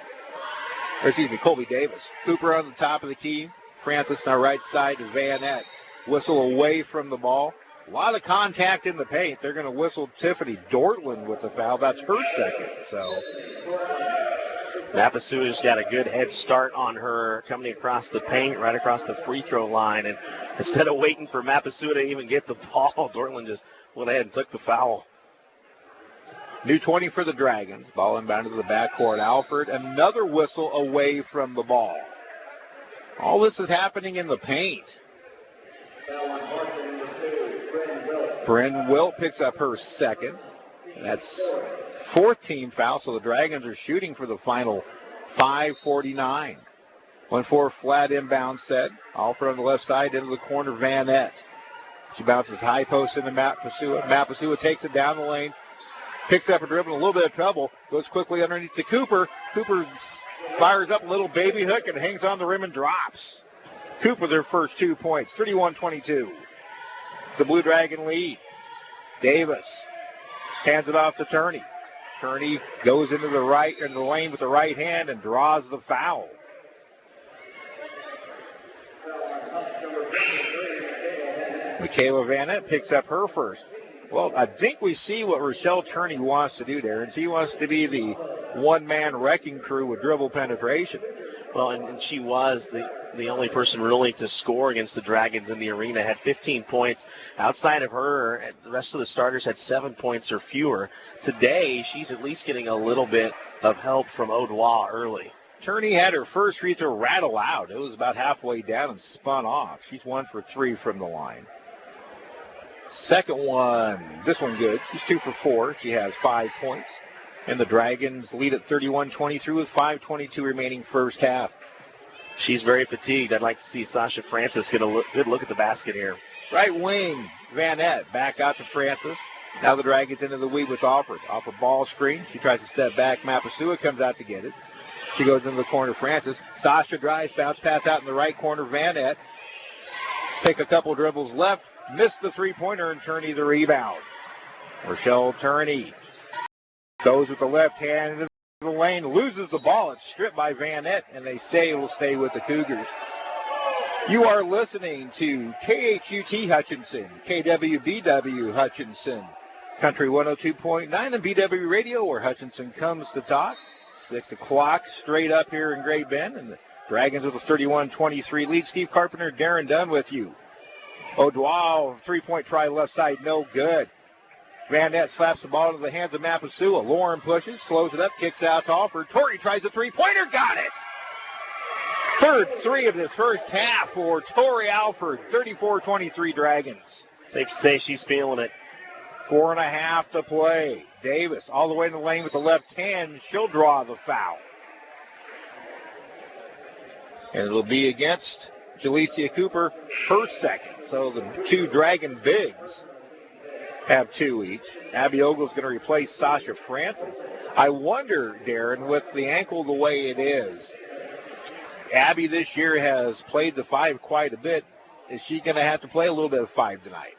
Colby Davis. Cooper on the top of the key. Francis on the right side to Van Eck. Whistle away from the ball. A lot of contact in the paint. They're going to whistle Tiffany Dortland with the foul. That's her second. So Mapasua's got a good head start on her coming across the paint, right across the free throw line. And instead of waiting for Mapasua to even get the ball, Dortland just went ahead and took the foul. New 20 for the Dragons. Ball inbound to the backcourt. Alford, another whistle away from the ball. All this is happening in the paint. Bryn Wilt picks up her second. That's 4th team foul, so the Dragons are shooting for the final 5:49. 1-4 flat inbound set. Alford on the left side into the corner, Van Eck. She bounces high post into Mapasua. Mapasua takes it down the lane. Picks up a dribble, a little bit of trouble. Goes quickly underneath to Cooper. Cooper fires up a little baby hook and hangs on the rim and drops. Cooper their first 2 points, 31-22. The Blue Dragon lead. Davis hands it off to Turney. Turney goes into the lane with the right hand and draws the foul. Michaela Van Eck picks up her first. Well, I think we see what Rochelle Turney wants to do, Darren. She wants to be the one-man wrecking crew with dribble penetration. Well, and she was the only person really to score against the Dragons in the arena. Had 15 points. Outside of her, the rest of the starters had 7 points or fewer. Today, she's at least getting a little bit of help from Odois early. Turney had her first free throw rattle out. It was about halfway down and spun off. She's 1 for 3 from the line. Second one, this one good. She's 2 for 4. She has 5 points. And the Dragons lead at 31-23 with 5:22 remaining first half. She's very fatigued. I'd like to see Sasha Francis get a good look at the basket here. Right wing, Van Eck back out to Francis. Now the Dragons into the weed with Alford. Off a ball screen. She tries to step back. Mapasua comes out to get it. She goes into the corner, Francis. Sasha drives, bounce pass out in the right corner, Van Eck. Take a couple dribbles left. Missed the three-pointer and Turney the rebound. Rochelle Turney goes with the left hand into the lane, loses the ball. It's stripped by Van Eck, and they say it will stay with the Cougars. You are listening to KHUT Hutchinson, KWBW Hutchinson, Country 102.9 and BW Radio, where Hutchinson comes to talk. 6 o'clock straight up here in Great Bend, and the Dragons with a 31-23 lead. Steve Carpenter, Darren Dunn with you. Odois, 3-point try left side, no good. Van Ness slaps the ball into the hands of Mapasua. Lauren pushes, slows it up, kicks it out to Alford. Tori tries a three-pointer, got it! Third three of this first half for Tori Alford, 34-23 Dragons. Safe to say she's feeling it. 4.5 to play. Davis all the way in the lane with the left hand. She'll draw the foul. And it'll be against Jalecia Cooper, her second. So the two Dragon bigs have two each. Abby Ogle's going to replace Sasha Francis. I wonder, Darren, with the ankle the way it is, Abby this year has played the 5 quite a bit. Is she going to have to play a little bit of 5 tonight?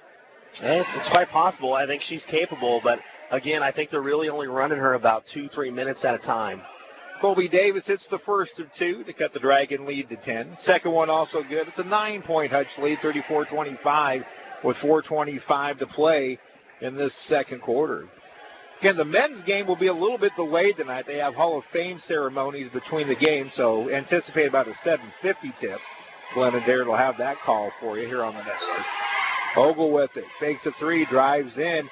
It's quite possible. I think she's capable, but again, I think they're really only running her about 2-3 minutes at a time. Colby Davis hits the first of 2 to cut the Dragon lead to 10. Second one also good. It's a 9-point Hutch lead, 34-25, with 4:25 to play in this second quarter. Again, the men's game will be a little bit delayed tonight. They have Hall of Fame ceremonies between the games, so anticipate about a 7:50 tip. Glenn and Darren will have that call for you here on the network. Ogle with it. Fakes a 3, drives in,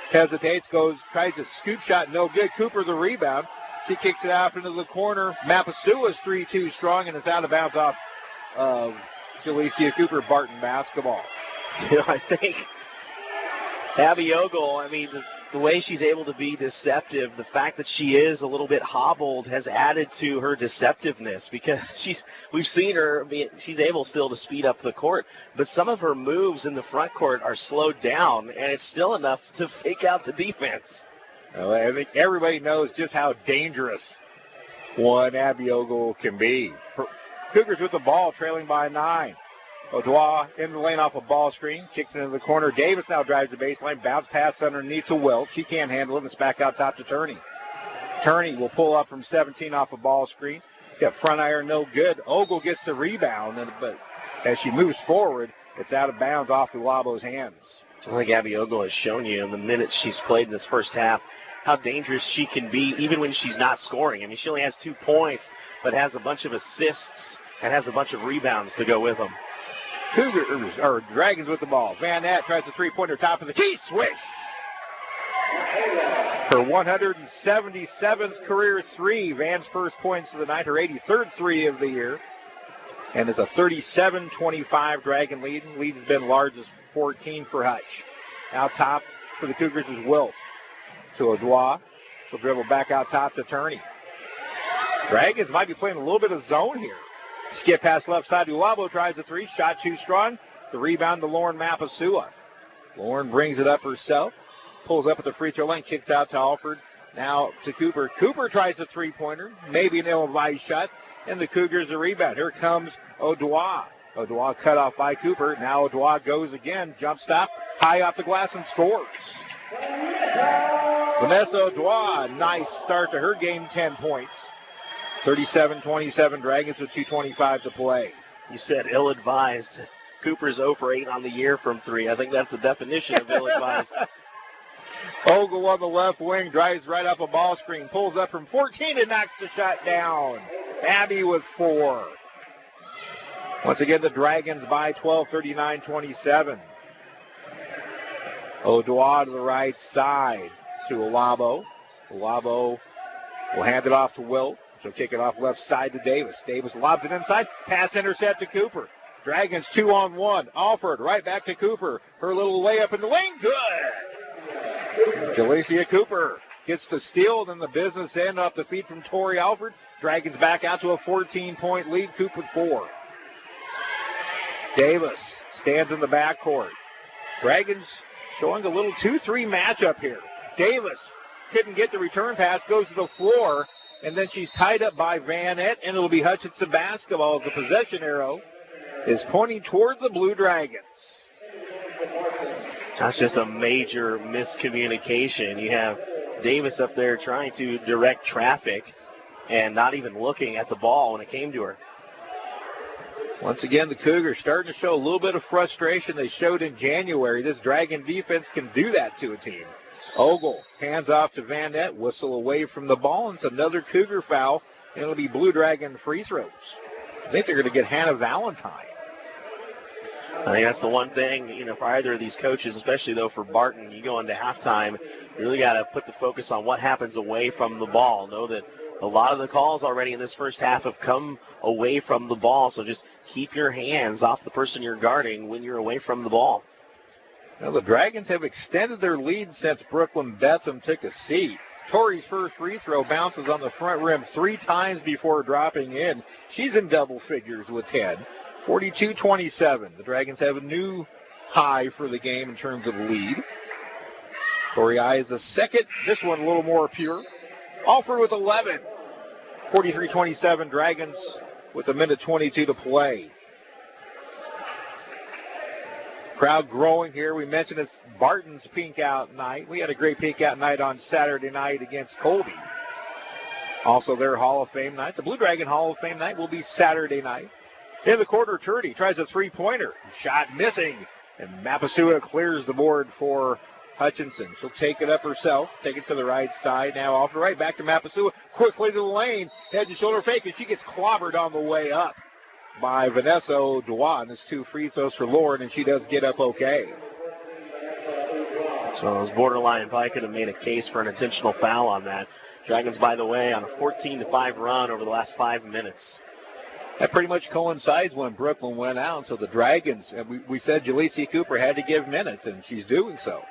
hesitates, goes, tries a scoop shot, no good. Cooper the rebound. She kicks it out into the corner. Mapasua's 3-2 strong, and it's out of bounds off of Jalecia Cooper. Barton basketball. You know, I think Abby Ogle, I mean, the way she's able to be deceptive, the fact that she is a little bit hobbled has added to her deceptiveness because we've seen her, she's able still to speed up the court, but some of her moves in the front court are slowed down, and it's still enough to fake out the defense. Well, I think everybody knows just how dangerous one Abby Ogle can be. Cougars with the ball, trailing by 9. Odois in the lane off a ball screen, kicks it into the corner. Davis now drives the baseline, bounce pass underneath to Wilt. She can't handle it, and it's back out top to Turney. Turney will pull up from 17 off a ball screen. Got front iron, no good. Ogle gets the rebound, but as she moves forward, it's out of bounds off Ulabo's hands. I think Abby Ogle has shown you in the minutes she's played in this first half how dangerous she can be even when she's not scoring. I mean, she only has 2 points, but has a bunch of assists and has a bunch of rebounds to go with them. Cougars, or Dragons with the ball. Van Nat tries a three-pointer, top of the key, swish! Her 177th career 3, Van's first points of the night, her 83rd 3 of the year. And it's a 37-25 Dragon lead. Lead has been large as 14 for Hutch. Out top for the Cougars is Wilt. To Odois. She'll dribble back out top to Turney. Dragons might be playing a little bit of zone here. Skip pass left side. Ulabo tries a 3. Shot too strong. The rebound to Lauren Mapasua. Lauren brings it up herself. Pulls up at the free throw line. Kicks out to Alford. Now to Cooper. Cooper tries a three-pointer. Maybe an ill-advised shot. And the Cougars a rebound. Here comes Odois. Odois cut off by Cooper. Now Odois goes again. Jump stop. High off the glass and scores. Vanessa Odois, nice start to her game, 10 points. 37-27 Dragons with 2:25 to play. You said ill-advised. Cooper's 0 for 8 on the year from 3. I think that's the definition of ill-advised. Ogle on the left wing, drives right up a ball screen, pulls up from 14 and knocks the shot down. Abby with 4. Once again, the Dragons by 12, 39-27. Odois to the right side to Ulabo. Ulabo will hand it off to Wilt. She'll kick it off left side to Davis. Davis lobs it inside. Pass intercept to Cooper. Dragons 2-on-1. Alford right back to Cooper. Her little layup in the lane. Good. Jalecia Cooper gets the steal. Then the business end off the feed from Tori Alford. Dragons back out to a 14-point lead. Coop with 4. Davis stands in the backcourt. Dragons showing a little 2-3 matchup here. Davis couldn't get the return pass, goes to the floor, and then she's tied up by Vanette, and it'll be Hutchinson basketball as the possession arrow is pointing toward the Blue Dragons. That's just a major miscommunication. You have Davis up there trying to direct traffic and not even looking at the ball when it came to her. Once again, the Cougars starting to show a little bit of frustration they showed in January. This Dragon defense can do that to a team. Ogle hands off to Vanette, whistle away from the ball, and it's another Cougar foul, and it'll be Blue Dragon free throws. I think they're going to get Hannah Valentine. I think that's the one thing, for either of these coaches, especially, though, for Barton, you go into halftime, you really got to put the focus on what happens away from the ball. Know that a lot of the calls already in this first half have come away from the ball, so just keep your hands off the person you're guarding when you're away from the ball. Now, the Dragons have extended their lead since Brooklyn Betham took a seat. Tori's first free throw bounces on the front rim 3 times before dropping in. She's in double figures with 10. 42-27. The Dragons have a new high for the game in terms of lead. Tori eyes the second. This one a little more pure. Alford with 11. 43-27. Dragons with 1:22 to play. Crowd growing here. We mentioned it's Barton's pink out night. We had a great pink out night on Saturday night against Colby. Also their Hall of Fame night. The Blue Dragon Hall of Fame night will be Saturday night. In the quarter, Turdy tries a three-pointer. Shot missing. And Mapasua clears the board for Hutchinson. She'll take it up herself. Take it to the right side. Now off the right. Back to Mapasua. Quickly to the lane. Head and shoulder fake. And she gets clobbered on the way up by Vanessa O'Dwa. And it's 2 free throws for Lauren. And she does get up okay. So those borderline probably could have made a case for an intentional foul on that. Dragons, by the way, on a 14-5 run over the last 5 minutes. That pretty much coincides when Brooklyn went out. So the Dragons, we said Jaleesi Cooper had to give minutes, and she's doing so.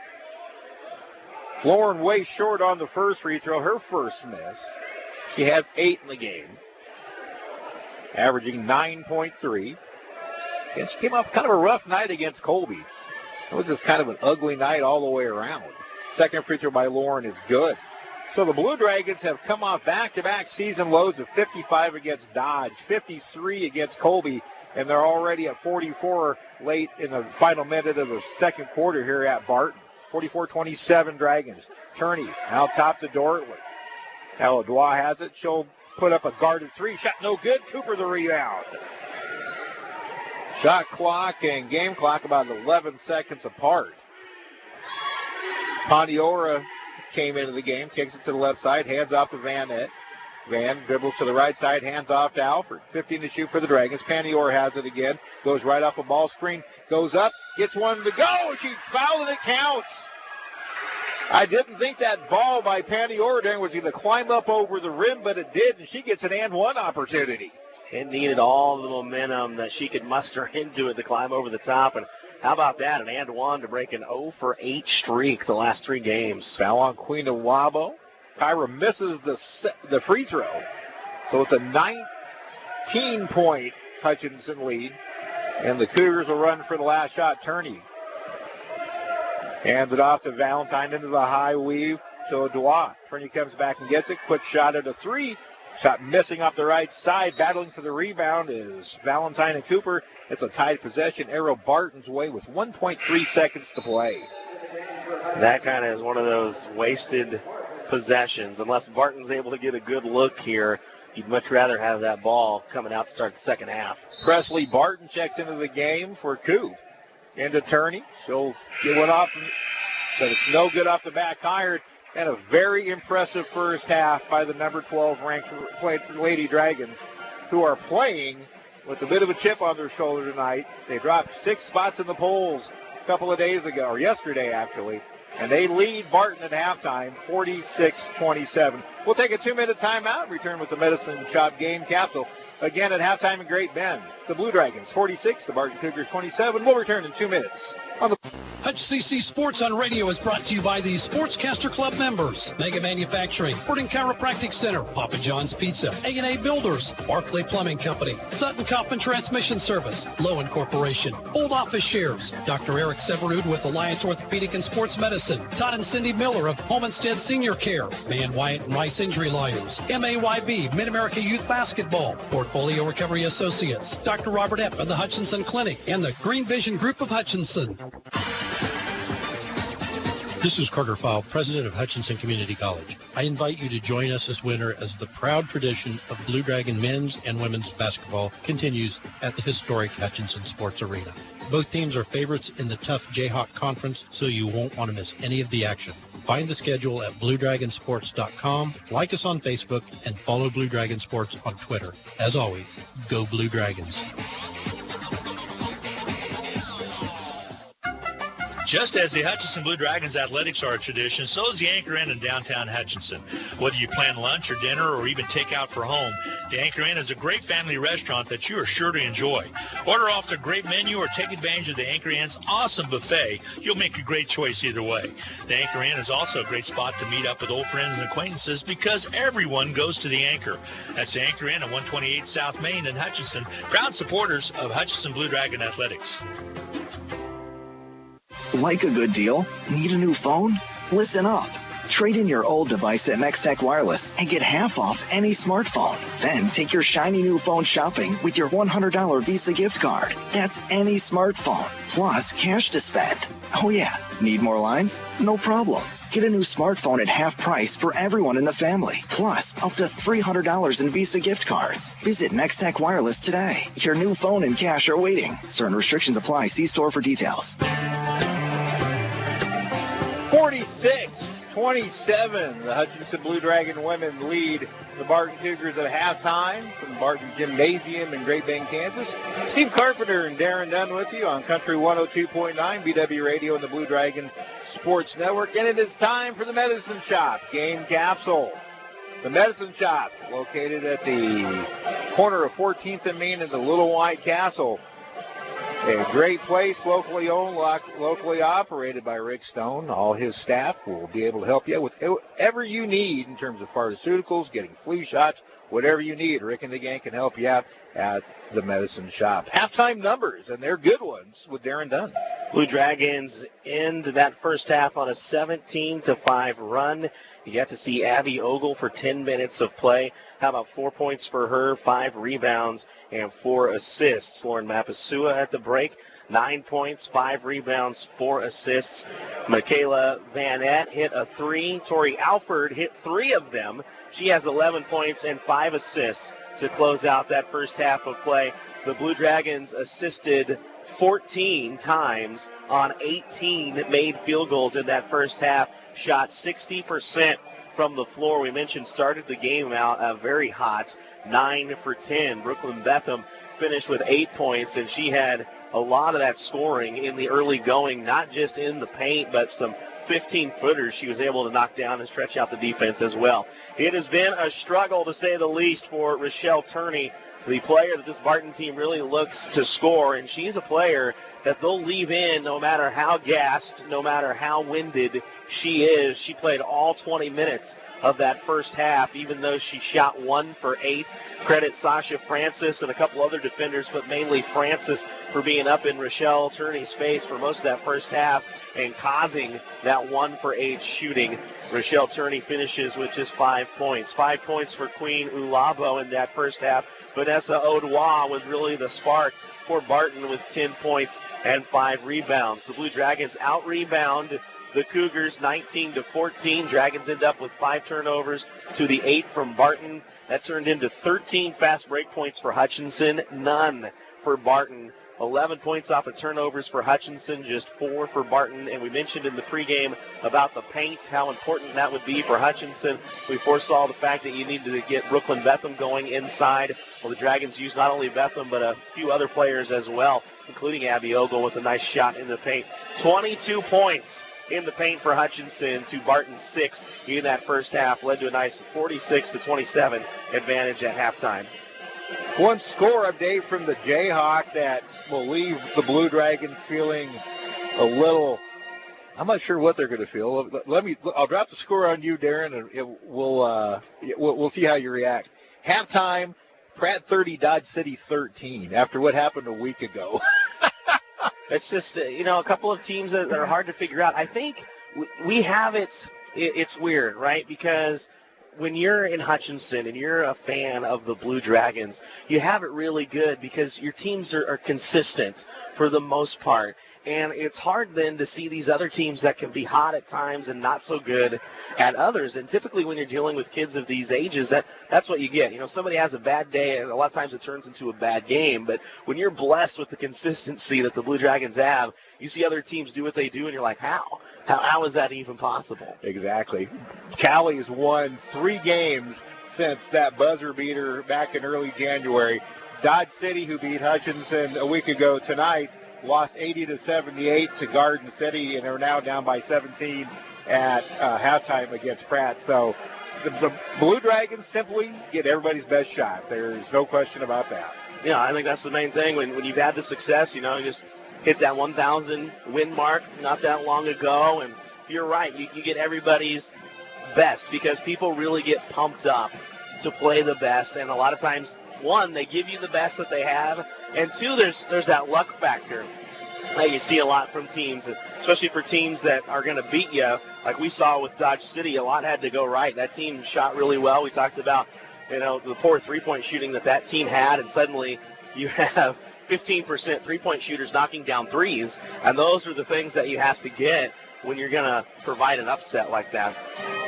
Lauren way short on the first free throw, her first miss. She has 8 in the game, averaging 9.3. And she came off kind of a rough night against Colby. It was just kind of an ugly night all the way around. Second free throw by Lauren is good. So the Blue Dragons have come off back-to-back season lows of 55 against Dodge, 53 against Colby, and they're already at 44 late in the final minute of the second quarter here at Barton. 44-27 Dragons. Turney out top to Dortwood. Now O'Dwa has it. She'll put up a guarded 3. Shot no good. Cooper the rebound. Shot clock and game clock about 11 seconds apart. Pondiora came into the game, takes it to the left side, hands off to Van Nett. Van dribbles to the right side, hands off to Alford. 15 to shoot for the Dragons. Pondiora has it again, goes right off a ball screen, goes up, gets one to go. She fouled and it counts. I didn't think that ball by Pondiora was going to climb up over the rim, but it did, and she gets an and one opportunity. It needed all the momentum that she could muster into it to climb over the top, and how about that? An and one to break an 0 for 8 streak the last 3 games. Foul on Queen of Wabo. Kyra misses the free throw. So it's a 19-point Hutchinson lead. And the Cougars will run for the last shot. Turney hands it off to Valentine into the high weave to O'Dwa. Turney comes back and gets it. Quick shot at a 3. Shot missing off the right side. Battling for the rebound is Valentine and Cooper. It's a tied possession. Arrow Barton's way with 1.3 seconds to play. That kind of is one of those wasted possessions. Unless Barton's able to get a good look here, you'd much rather have that ball coming out to start the second half. Presley Barton checks into the game for Coop. Into Turney. She'll get one off, but it's no good off the back iron. And a very impressive first half by the number 12 ranked Lady Dragons, who are playing with a bit of a chip on their shoulder tonight. They dropped 6 spots in the polls a couple of days ago, or yesterday actually, and they lead Barton at halftime 46-27. We'll take a 2-minute timeout and return with the Medicine Shop game capsule. Again at halftime in Great Bend, the Blue Dragons 46, the Barton Cougars 27. We'll return in 2 minutes on the HCC Sports on Radio is brought to you by the Sportscaster Club members. Mega Manufacturing, Barton Chiropractic Center, Papa John's Pizza, A&A Builders, Barclay Plumbing Company, Sutton Kaufman Transmission Service, Lowen Corporation, Old Office Shares, Dr. Eric Severud with Alliance Orthopedic and Sports Medicine, Todd and Cindy Miller of Homestead Senior Care, Van Wyatt and Rice Injury Lawyers, MAYB, Mid-America Youth Basketball, Portfolio Recovery Associates, Dr. Robert Epp of the Hutchinson Clinic, and the Green Vision Group of Hutchinson. This is Carter Fowle, president of Hutchinson Community College. I invite you to join us this winter as the proud tradition of Blue Dragon men's and women's basketball continues at the historic Hutchinson Sports Arena. Both teams are favorites in the tough Jayhawk Conference, so you won't want to miss any of the action. Find the schedule at BlueDragonSports.com, like us on Facebook, and follow Blue Dragon Sports on Twitter. As always, go Blue Dragons. Just as the Hutchinson Blue Dragons athletics are a tradition, so is the Anchor Inn in downtown Hutchinson. Whether you plan lunch or dinner or even take out for home, the Anchor Inn is a great family restaurant that you are sure to enjoy. Order off their great menu or take advantage of the Anchor Inn's awesome buffet. You'll make a great choice either way. The Anchor Inn is also a great spot to meet up with old friends and acquaintances because everyone goes to the Anchor. That's the Anchor Inn at 128 South Main in Hutchinson, proud supporters of Hutchinson Blue Dragon Athletics. Like a good deal? Need a new phone? Listen up. Trade in your old device at Nextech Wireless and get half off any smartphone. Then take your shiny new phone shopping with your $100 Visa gift card. That's any smartphone, plus cash to spend. Oh yeah, need more lines? No problem. Get a new smartphone at half price for everyone in the family, plus up to $300 in Visa gift cards. Visit Nextech Wireless today. Your new phone and cash are waiting. Certain restrictions apply. See store for details. 46-27, the Hutchinson Blue Dragon women lead the Barton Cougars at halftime from Barton Gymnasium in Great Bend, Kansas. Steve Carpenter and Darren Dunn with you on Country 102.9, BW Radio and the Blue Dragon Sports Network. And it is time for the Medicine Shop game capsule. The Medicine Shop, located at the corner of 14th and Main in the Little White Castle. A great place, locally owned, locally operated by Rick Stone. All his staff will be able to help you with whatever you need in terms of pharmaceuticals, getting flu shots, whatever you need. Rick and the gang can help you out at the Medicine Shop. Halftime numbers, and they're good ones with Darren Dunn. Blue Dragons end that first half on a 17-5 run. You got to see Abby Ogle for 10 minutes of play. How about 4 points for her, 5 rebounds, and 4 assists. Lauren Mapasua at the break, 9 points, 5 rebounds, 4 assists. Michaela Van Ett hit a 3. Tori Alford hit 3 of them. She has 11 points and 5 assists to close out that first half of play. The Blue Dragons assisted 14 times on 18 made field goals in that first half. Shot 60% from the floor. We mentioned started the game out very hot, 9 for 10. Brooklyn Betham finished with 8 points, and she had a lot of that scoring in the early going, not just in the paint, but some 15-footers she was able to knock down and stretch out the defense as well. It has been a struggle, to say the least, for Rochelle Turney, the player that this Barton team really looks to score, and she's a player that they'll leave in no matter how gassed, no matter how winded she is. She played all 20 minutes of that first half, even though she shot 1 for 8. Credit Sasha Francis and a couple other defenders, but mainly Francis, for being up in Rochelle Turney's face for most of that first half and causing that 1 for 8 shooting. Rochelle Turney finishes with just 5 points. 5 points for Queen Ulabo in that first half. Vanessa Odoa was really the spark for Barton with 10 points and 5 rebounds. The Blue Dragons out-rebound the Cougars 19-14. Dragons end up with 5 turnovers to the 8 from Barton. That turned into 13 fast break points for Hutchinson, none for Barton. 11 points off of turnovers for Hutchinson, just 4 for Barton. And we mentioned in the pregame about the paint, how important that would be for Hutchinson. We foresaw the fact that you needed to get Brooklyn Betham going inside. Well, the Dragons used not only Betham, but a few other players as well, including Abby Ogle with a nice shot in the paint. 22 points in the paint for Hutchinson to Barton's 6 in that first half, led to a nice 46-27 advantage at halftime. One score update from the Jayhawk that will leave the Blue Dragons feeling a little, I'm not sure what they're going to feel. I'll drop the score on you, Darren, and we'll see how you react. Halftime, Pratt 30, Dodge City 13, after what happened a week ago. It's just, a couple of teams that are hard to figure out. I think we have it's weird, right? Because when you're in Hutchinson and you're a fan of the Blue Dragons, you have it really good because your teams are consistent for the most part. And it's hard then to see these other teams that can be hot at times and not so good at others. And typically when you're dealing with kids of these ages, that's what you get. Somebody has a bad day, and a lot of times it turns into a bad game. But when you're blessed with the consistency that the Blue Dragons have, you see other teams do what they do, and you're like, how? How is that even possible? Exactly. Callie's won 3 games since that buzzer beater back in early January. Dodge City, who beat Hutchinson a week ago tonight, lost 80-78 to Garden City, and are now down by 17 at halftime against Pratt. So the Blue Dragons simply get everybody's best shot. There's no question about that. Yeah, I think that's the main thing. When you've had the success, you just hit that 1,000 win mark not that long ago, and you're right, you get everybody's best because people really get pumped up to play the best, and a lot of times, one, they give you the best that they have, and two, there's that luck factor that you see a lot from teams, especially for teams that are going to beat you, like we saw with Dodge City. A lot had to go right. That team shot really well. We talked about the poor three-point shooting that team had, and suddenly you have 15% three-point shooters knocking down threes, and those are the things that you have to get when you're going to provide an upset like that.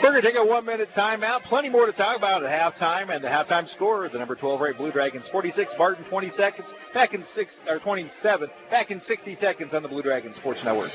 We're going to take a 1-minute timeout. Plenty more to talk about at halftime, and the halftime score, the number 12 ranked Blue Dragons 46, Barton 20 seconds, 27, back in 60 seconds on the Blue Dragons Sports Network.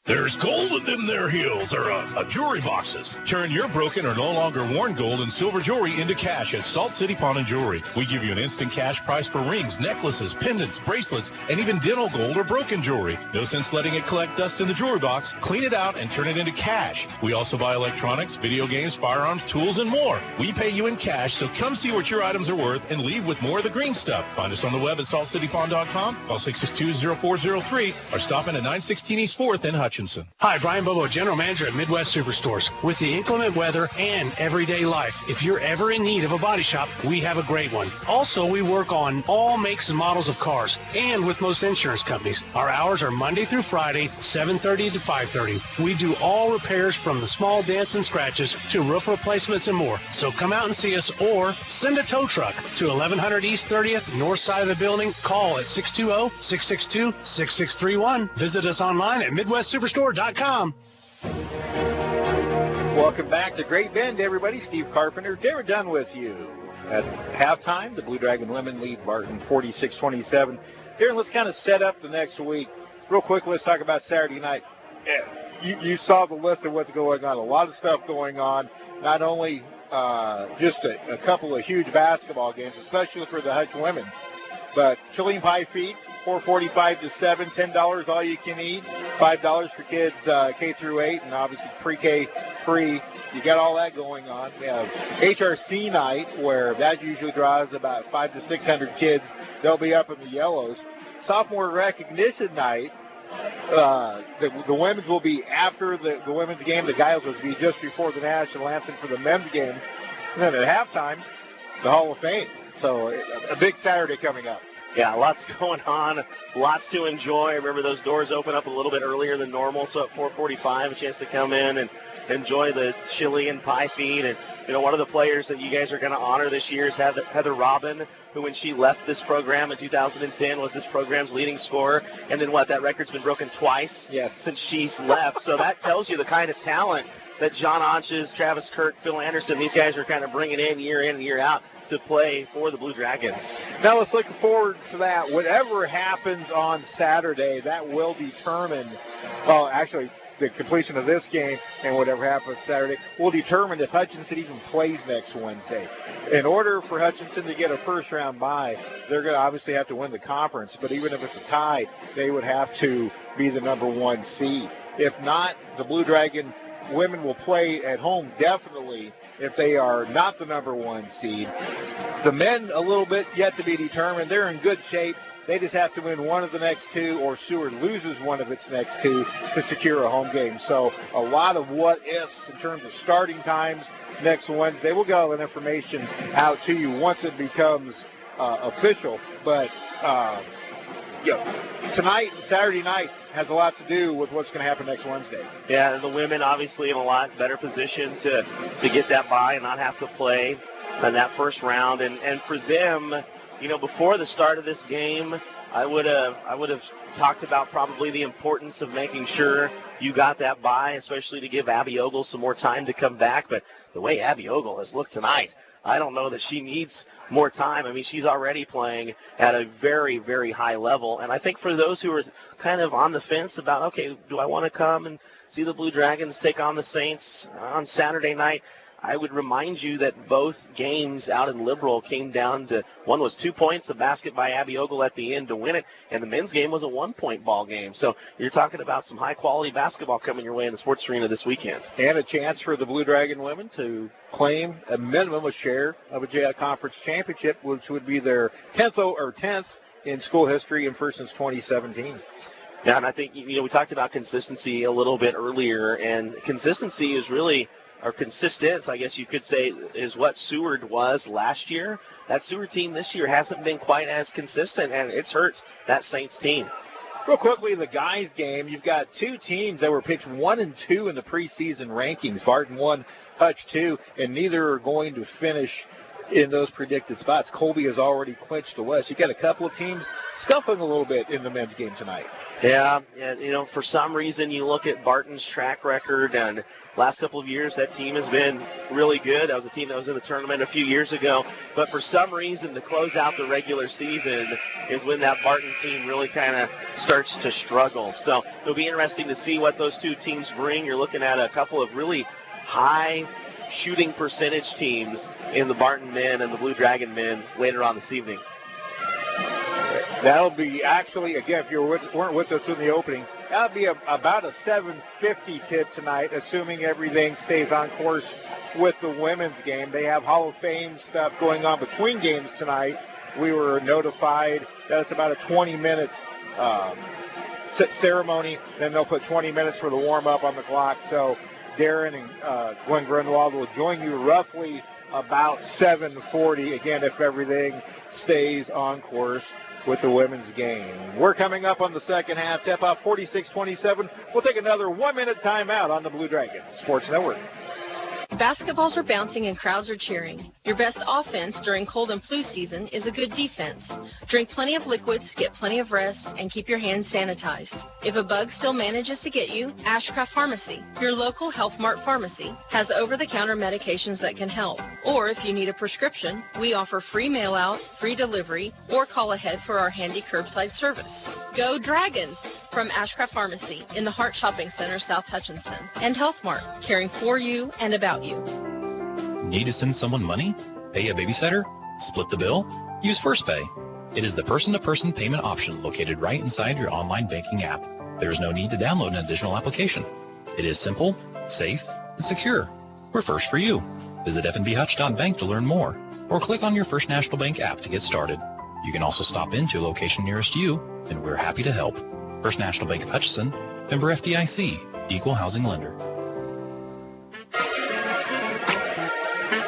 There's gold within their heels, or jewelry boxes. Turn your broken or no longer worn gold and silver jewelry into cash at Salt City Pawn and Jewelry. We give you an instant cash price for rings, necklaces, pendants, bracelets, and even dental gold or broken jewelry. No sense letting it collect dust in the jewelry box. Clean it out and turn it into cash. We also buy electronics, video games, firearms, tools, and more. We pay you in cash, so come see what your items are worth and leave with more of the green stuff. Find us on the web at saltcitypawn.com, call 662-0403, or stop in at 916 East 4th in Hutchinson. Hi, Brian Bobo, General Manager at Midwest Superstores. With the inclement weather and everyday life, if you're ever in need of a body shop, we have a great one. Also, we work on all makes and models of cars and with most insurance companies. Our hours are Monday through Friday, 7:30 to 5:30. We do all repairs from the small dents and scratches to roof replacements and more. So come out and see us or send a tow truck to 1100 East 30th, north side of the building. Call at 620-662-6631. Visit us online at MidwestSuperstore.com. Welcome back to Great Bend, everybody. Steve Carpenter, Jared Dunn with you. At halftime, the Blue Dragon women lead Barton 46-27. Darren, let's kind of set up the next week. Real quick, let's talk about Saturday night. You saw the list of what's going on. A lot of stuff going on. Not only just a couple of huge basketball games, especially for the Hutch women, but chili and pie feet, $4.45 to $7, $10 all you can eat, $5 for kids K through 8, and obviously pre-K free. You got all that going on. We have HRC night, where that usually draws about 500 to 600 kids. They'll be up in the yellows. Sophomore recognition night. The women's will be after the women's game. The guys will be just before the national anthem for the men's game. And then at halftime, the Hall of Fame. So a big Saturday coming up. Yeah, lots going on, lots to enjoy. Remember, those doors open up a little bit earlier than normal, so at 4:45, a chance to come in and enjoy the chili and pie feed. And, one of the players that you guys are going to honor this year is Heather Robin, who, when she left this program in 2010, was this program's leading scorer. And then that record's been broken twice since she's left. So that tells you the kind of talent that John Onches, Travis Kirk, Phil Anderson, these guys are kind of bringing in and year out to play for the Blue Dragons. Now let's look forward to that. Whatever happens on Saturday, that will determine, the completion of this game and whatever happens Saturday will determine if Hutchinson even plays next Wednesday. In order for Hutchinson to get a first-round bye, they're going to obviously have to win the conference, but even if it's a tie, they would have to be the number 1 seed. If not, the Blue Dragon women will play at home definitely if they are not the number 1 seed. The men, a little bit yet to be determined. They're in good shape. They just have to win one of the next 2, or Seward loses one of its next 2 to secure a home game. So a lot of what-ifs in terms of starting times next Wednesday. We'll get all that information out to you once it becomes official. But tonight, Saturday night, has a lot to do with what's going to happen next Wednesday. Yeah, the women obviously in a lot better position to get that bye and not have to play in that first round. And for them, before the start of this game, I would have talked about probably the importance of making sure you got that bye, especially to give Abby Ogle some more time to come back. But the way Abby Ogle has looked tonight, I don't know that she needs more time. I mean, she's already playing at a very, very high level. And I think for those who are kind of on the fence about, okay, do I want to come and see the Blue Dragons take on the Saints on Saturday night, I would remind you that both games out in Liberal came down to, one was 2 points, a basket by Abby Ogle at the end to win it, and the men's game was a 1-point ball game. So you're talking about some high-quality basketball coming your way in the sports arena this weekend. And a chance for the Blue Dragon women to claim a minimum a share of a Jayhawk Conference championship, which would be their 10th in school history and first since 2017. Yeah, and I think, we talked about consistency a little bit earlier, and consistency is really, or consistence, I guess you could say, is what Seward was last year. That Seward team this year hasn't been quite as consistent, and it's hurt that Saints team. Real quickly, the guys' game, you've got two teams that were picked 1 and 2 in the preseason rankings. Barton 1, Hutch 2, and neither are going to finish in those predicted spots. Colby has already clinched the West. You've got a couple of teams scuffling a little bit in the men's game tonight. Yeah, and for some reason you look at Barton's track record, and last couple of years that team has been really good. That was a team that was in the tournament a few years ago, but for some reason to close out the regular season is when that Barton team really kind of starts to struggle. So it'll be interesting to see what those two teams bring. You're looking at a couple of really high shooting percentage teams in the Barton men and the Blue Dragon men later on this evening. That'll be actually, again, if you weren't with us in the opening, that'll be about a 7:50 tip tonight, assuming everything stays on course with the women's game. They have Hall of Fame stuff going on between games tonight. We were notified that it's about a 20-minute ceremony. Then they'll put 20 minutes for the warm-up on the clock. So Darren and Glenn Grunwald will join you roughly about 7:40, again, if everything stays on course with the women's game. We're coming up on the second half. Tip-off 46-27. We'll take another 1-minute timeout on the Blue Dragon Sports Network. Basketballs are bouncing and crowds are cheering. Your best offense during cold and flu season is a good defense. Drink plenty of liquids, get plenty of rest, and keep your hands sanitized. If a bug still manages to get you, Ashcraft Pharmacy, your local Health Mart pharmacy, has over-the-counter medications that can help. Or if you need a prescription, we offer free mail-out, free delivery, or call ahead for our handy curbside service. Go Dragons! From Ashcraft Pharmacy in the Hart Shopping Center, South Hutchinson, and Health Mart, caring for you and about you. Need to send someone money? Pay a babysitter? Split the bill? Use First Pay. It is the person-to-person payment option located right inside your online banking app. There is no need to download an additional application. It is simple, safe, and secure. We're first for you. Visit fnbhutch.bank to learn more, or click on your First National Bank app to get started. You can also stop into a location nearest you, and we're happy to help. First National Bank of Hutchinson, member FDIC, equal housing lender.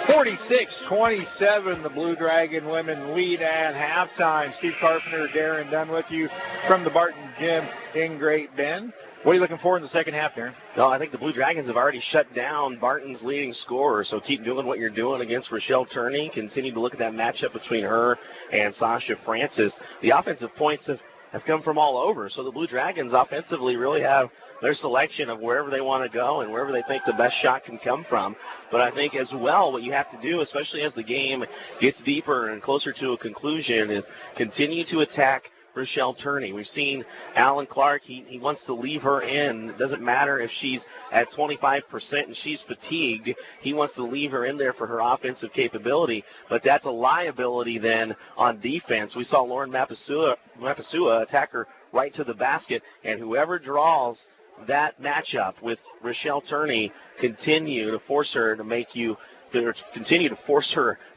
46-27, the Blue Dragon women lead at halftime. Steve Carpenter, Darren Dunn with you from the Barton Gym in Great Bend. What are you looking for in the second half, Darren? Well, I think the Blue Dragons have already shut down Barton's leading scorer, so keep doing what you're doing against Rochelle Turney. Continue to look at that matchup between her and Sasha Francis. The offensive points have come from all over, so the Blue Dragons offensively really have their selection of wherever they want to go and wherever they think the best shot can come from. But I think as well what you have to do, especially as the game gets deeper and closer to a conclusion, is continue to attack Rochelle Turney. We've seen Alan Clark, he wants to leave her in. It doesn't matter if she's at 25% and she's fatigued. He wants to leave her in there for her offensive capability, but that's a liability then on defense. We saw Lauren Mapasua attack her right to the basket, and whoever draws that matchup with Rochelle Turney continue to force her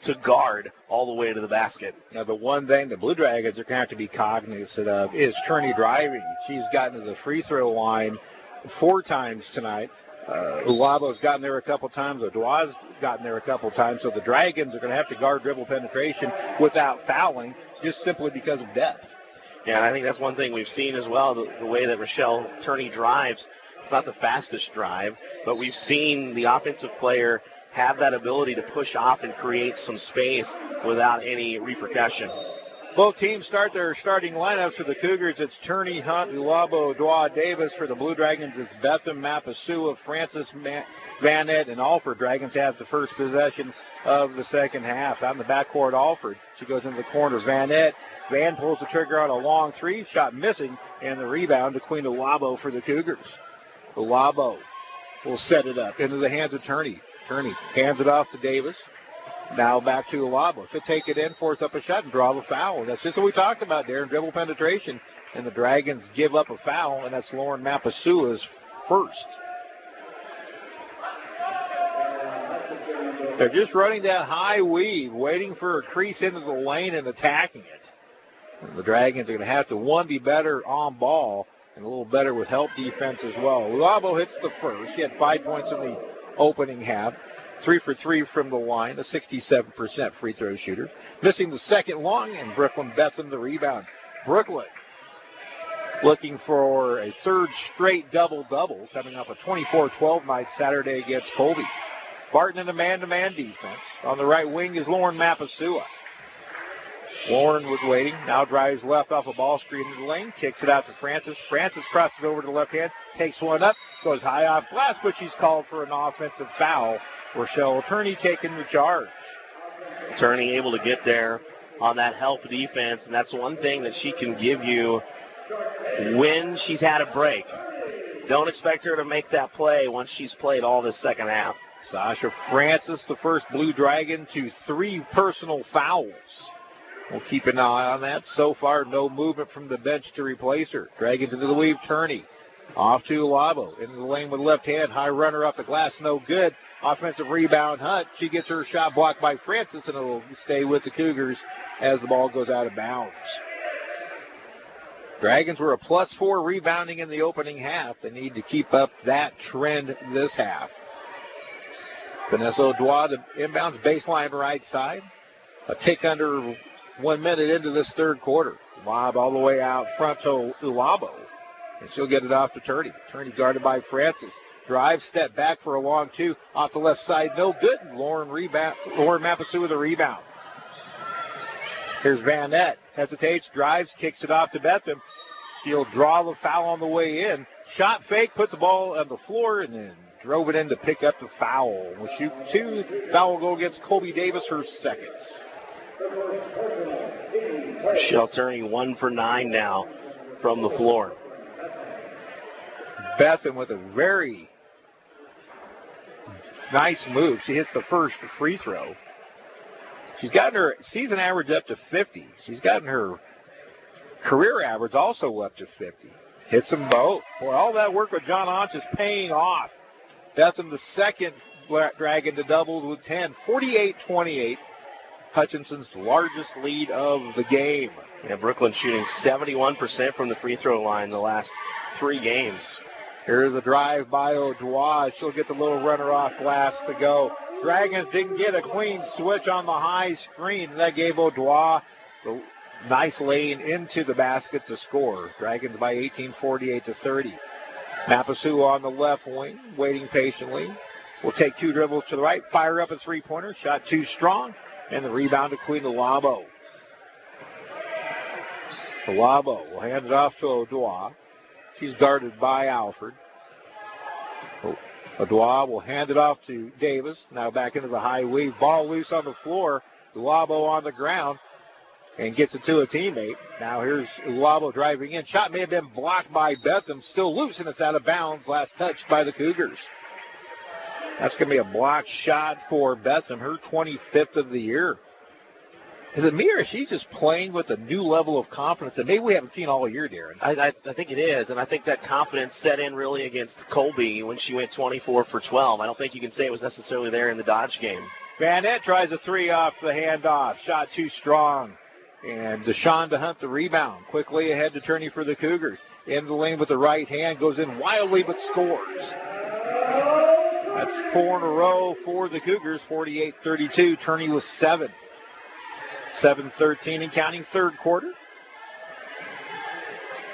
to guard all the way to the basket. Now, the one thing the Blue Dragons are going to have to be cognizant of is Turney driving. She's gotten to the free throw line 4 times tonight. Uwabo's gotten there a couple times. Odoa's gotten there a couple times. So the Dragons are going to have to guard dribble penetration without fouling, just simply because of depth. Yeah, and I think that's one thing we've seen as well, the way that Rochelle Turney drives. It's not the fastest drive, but we've seen the offensive player have that ability to push off and create some space without any repercussion. Both teams start their starting lineups for the Cougars. It's Turney, Hunt, Uwabo, Doa, Davis. For the Blue Dragons, it's Betham, Mapasua, Francis, Vanette, and Alford. Dragons have the first possession of the second half. Out in the backcourt, Alford. She goes into the corner. Vanette. Van pulls the trigger on a long 3. Shot missing. And the rebound to Queen Uwabo for the Cougars. Uwabo will set it up into the hands of Turney. Turney hands it off to Davis. Now back to Alabo. She'll take it in, force up a shot, and draw the foul. That's just what we talked about, Darren. Dribble penetration. And the Dragons give up a foul, and that's Lauren Mapasua's first. They're just running that high weave, waiting for a crease into the lane and attacking it. And the Dragons are going to have to, one, be better on ball and a little better with help defense as well. Alabo hits the first. She had 5 points in the opening half. 3 for 3 from the line, a 67% free throw shooter. Missing the second long, and Brooklyn Betham the rebound. Brooklyn looking for a third straight double-double, coming off a 24-12 night Saturday against Colby. Barton in a man-to-man defense. On the right wing is Lauren Mapasua. Lauren was waiting, now drives left off a ball screen in the lane, kicks it out to Francis. Francis crosses it over to the left hand, takes one up, goes high off glass, but she's called for an offensive foul. Rochelle Turney taking the charge. Turney able to get there on that help defense, and that's one thing that she can give you when she's had a break. Don't expect her to make that play once she's played all this second half. Sasha Francis, the first Blue Dragon, to 3 personal fouls. We'll keep an eye on that. So far, no movement from the bench to replace her. Dragons into the weave, Turney. Off to Labo. Into the lane with left hand. High runner off the glass, no good. Offensive rebound, Hunt. She gets her shot blocked by Francis, and it'll stay with the Cougars as the ball goes out of bounds. Dragons were a +4 rebounding in the opening half. They need to keep up that trend this half. Vanessa O'Dwa to inbounds, baseline right side. A tick under 1 minute into this third quarter. Lob all the way out front to Ulabo. And she'll get it off to Turney. Turney guarded by Francis. Drive, step back for a long 2. Off the left side, no good. Lauren Mapasua with the rebound. Here's Vanette. Hesitates, drives, kicks it off to Betham. She'll draw the foul on the way in. Shot fake, put the ball on the floor, and then drove it in to pick up the foul. We'll shoot 2. Foul will go against Colby Davis, her second. Michelle Turney 1 for 9 now from the floor. Betham with a very nice move. She hits the first free throw. She's gotten her season average up to 50. She's gotten her career average also up to 50. Hits them both. Boy, all that work with John Onch is paying off. Betham, the second Dragon to double with 10. 48-28. Hutchinson's largest lead of the game. Yeah, Brooklyn shooting 71% from the free throw line the last 3 games. Here's a drive by O'Dwa. She'll get the little runner off glass to go. Dragons didn't get a clean switch on the high screen. That gave O'Dwa the nice lane into the basket to score. Dragons by 18, 48-30. Mapasua on the left wing, waiting patiently. Will take 2 dribbles to the right, fire up a 3-pointer. Shot too strong, and the rebound to Queen Labo. Labo will hand it off to O'Dwa. She's guarded by Alford. O'Dwa will hand it off to Davis. Now back into the high weave. Ball loose on the floor. Labo on the ground and gets it to a teammate. Now here's Labo driving in. Shot may have been blocked by Betham. Still loose, and it's out of bounds. Last touched by the Cougars. That's going to be a blocked shot for Betham, her 25th of the year. Is it me, or is she just playing with a new level of confidence that maybe we haven't seen all year, Darren? I think it is, and I think that confidence set in really against Colby when she went 24 for 12. I don't think you can say it was necessarily there in the Dodge game. Vanette tries a 3 off the handoff. Shot too strong. And Deshawn to Hunt the rebound. Quickly ahead to Turney for the Cougars. In the lane with the right hand. Goes in wildly but scores. That's 4 in a row for the Cougars. 48-32. Turney was 7. 7-13 and counting third quarter.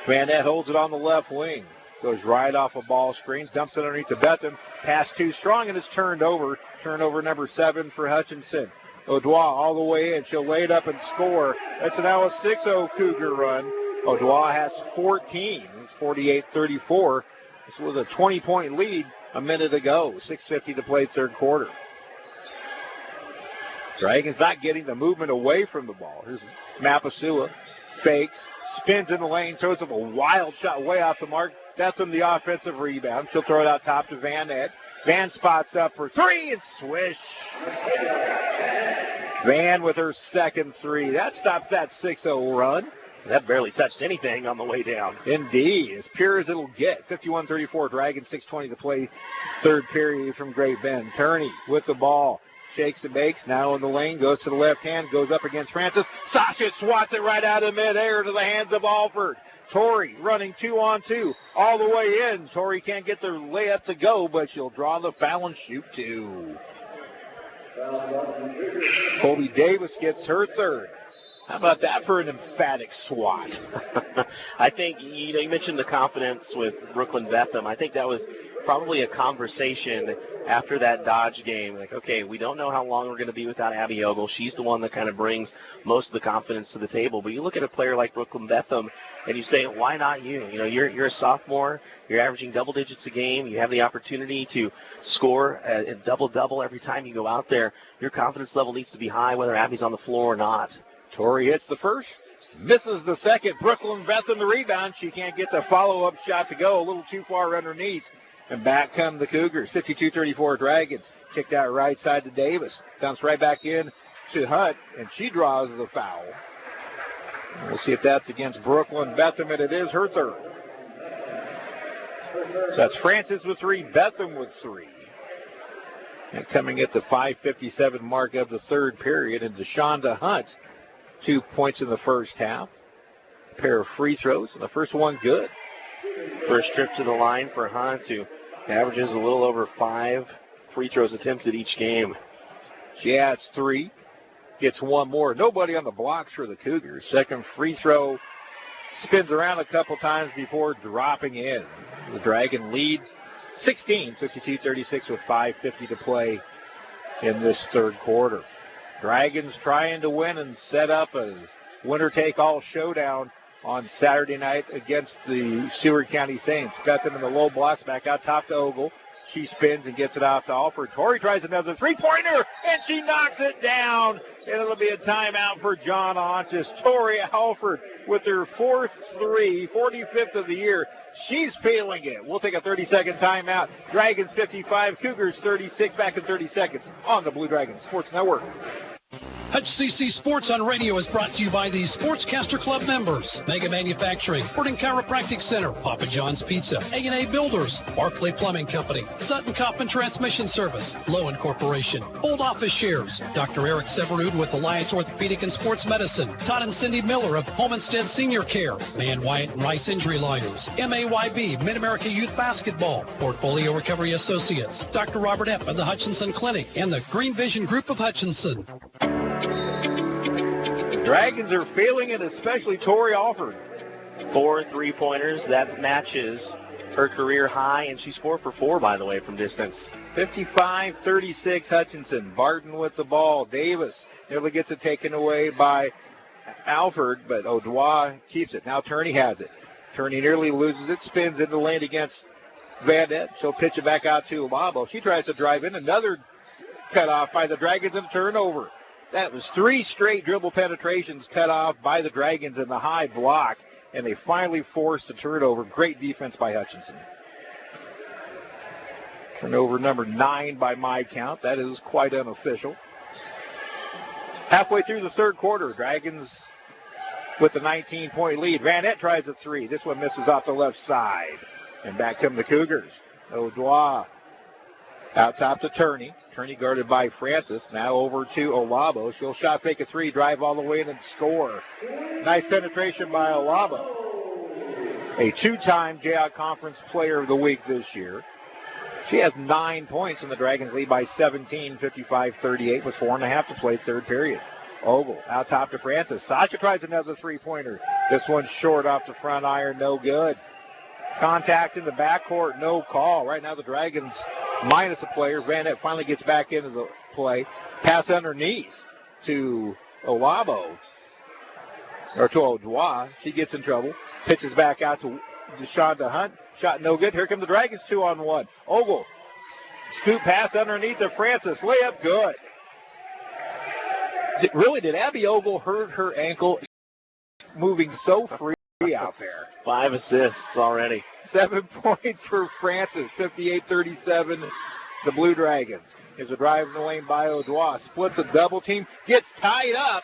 Vanette holds it on the left wing. Goes right off a ball screen. Dumps it underneath to Betham. Pass too strong and it's turned over. Turnover number 7 for Hutchinson. O'Dwa all the way in. She'll lay it up and score. That's now a 6-0 Cougar run. O'Dwa has 14. It's 48-34. This was a 20-point lead a minute ago. 6:50 to play third quarter. Dragons not getting the movement away from the ball. Here's Mapasua. Fakes. Spins in the lane. Throws up a wild shot way off the mark. Betham the offensive rebound. She'll throw it out top to Vanette. Van spots up for three and swish. Van with her second three. That stops that 6-0 run. That barely touched anything on the way down. Indeed, as pure as it'll get. 51-34, Dragons, 6:20 to play, third period from Great Bend. Turney with the ball. Shakes and makes, now in the lane, goes to the left hand, goes up against Francis. Sasha swats it right out of midair to the hands of Alford. Torrey running 2-on-2 all the way in. Torrey can't get the layup to go, but she'll draw the foul and shoot two. Colby Davis gets her third. How about that for an emphatic swat? I think, you mentioned the confidence with Brooklyn Betham. I think that was probably a conversation after that Dodge game. Like, okay, we don't know how long we're going to be without Abby Ogle. She's the one that kind of brings most of the confidence to the table. But you look at a player like Brooklyn Betham, and you say, why not you? You're a sophomore. You're averaging double digits a game. You have the opportunity to score a double-double every time you go out there. Your confidence level needs to be high, whether Abby's on the floor or not. Torrey hits the first, misses the second. Brooklyn Betham the rebound. She can't get the follow-up shot to go. A little too far underneath. And back come the Cougars. 52-34 Dragons. Kicked out right side to Davis. Bounce right back in to Hutt, and she draws the foul. We'll see if that's against Brooklyn Betham, and it is her third. So that's Francis with three, Betham with three. And coming at the 5:57 mark of the third period, and DeShonda Hunt, 2 points in the first half. A pair of free throws, and the first one good. First trip to the line for Hunt, who averages a little over 5 free throws attempted each game. She adds 3, gets one more. Nobody on the blocks for the Cougars. Second free throw spins around a couple times before dropping in. The Dragon lead 16, 52-36 with 5:50 to play in this third quarter. Dragons trying to win and set up a winner-take-all showdown on Saturday night against the Seward County Saints. Betham in the low blocks, back out top to Ogle. She spins and gets it off to Alford. Torrey tries another three-pointer, and she knocks it down. And it'll be a timeout for John Ontis. Torrey Alford with her fourth three, 45th of the year. She's feeling it. We'll take a 30-second timeout. Dragons 55, Cougars 36, back in 30 seconds on the Blue Dragons Sports Network. HCC Sports on Radio is brought to you by the Sportscaster Club members. Mega Manufacturing, Barton Chiropractic Center, Papa John's Pizza, A&A Builders, Barclay Plumbing Company, Sutton Coppin Transmission Service, Lowen Corporation, Old Office Shares, Dr. Eric Severud with Alliance Orthopedic and Sports Medicine, Todd and Cindy Miller of Homestead Senior Care, Man Wyatt and Rice Injury Lawyers, MAYB, Mid-America Youth Basketball, Portfolio Recovery Associates, Dr. Robert Epp of the Hutchinson Clinic, and the Green Vision Group of Hutchinson. The Dragons are feeling it, especially Torrey Alford. 4 3-pointers. That matches her career high, and she's 4 for 4, by the way, from distance. 55-36 Hutchinson. Barton with the ball. Davis nearly gets it taken away by Alford, but Odois keeps it. Now Turney has it. Turney nearly loses it, spins in the lane against Vanette. She'll pitch it back out to Labo. She tries to drive in. Another cut off by the Dragons and turnover. That was 3 straight dribble penetrations cut off by the Dragons in the high block, and they finally forced a turnover. Great defense by Hutchinson. Turnover number 9 by my count. That is quite unofficial. Halfway through the third quarter, Dragons with the 19-point lead. Vanette tries a 3. This one misses off the left side. And back come the Cougars. Odois out top to Turney. Turney guarded by Francis. Now over to Olabo. She'll shot fake a 3, drive all the way in and score. Nice penetration by Olabo. A 2-time Jayhawk Conference Player of the Week this year. She has 9 points, and the Dragons lead by 17, 55-38 with 4.5 to play third period. Ogle out top to Francis. Sasha tries another 3-pointer. This one's short off the front iron, no good. Contact in the backcourt, no call. Right now the Dragons minus a player. Vanette finally gets back into the play. Pass underneath to Olabo, or to Odois. She gets in trouble. Pitches back out to DeShonda Hunt. Shot no good. Here come the Dragons 2-on-1. Ogle, scoop pass underneath to Francis. Layup good. Did Abby Ogle hurt her ankle moving so free out there? 5 assists already. 7 points for Francis, 58-37, the Blue Dragons. Here's a drive in the lane by O'Dwa. Splits a double team, gets tied up.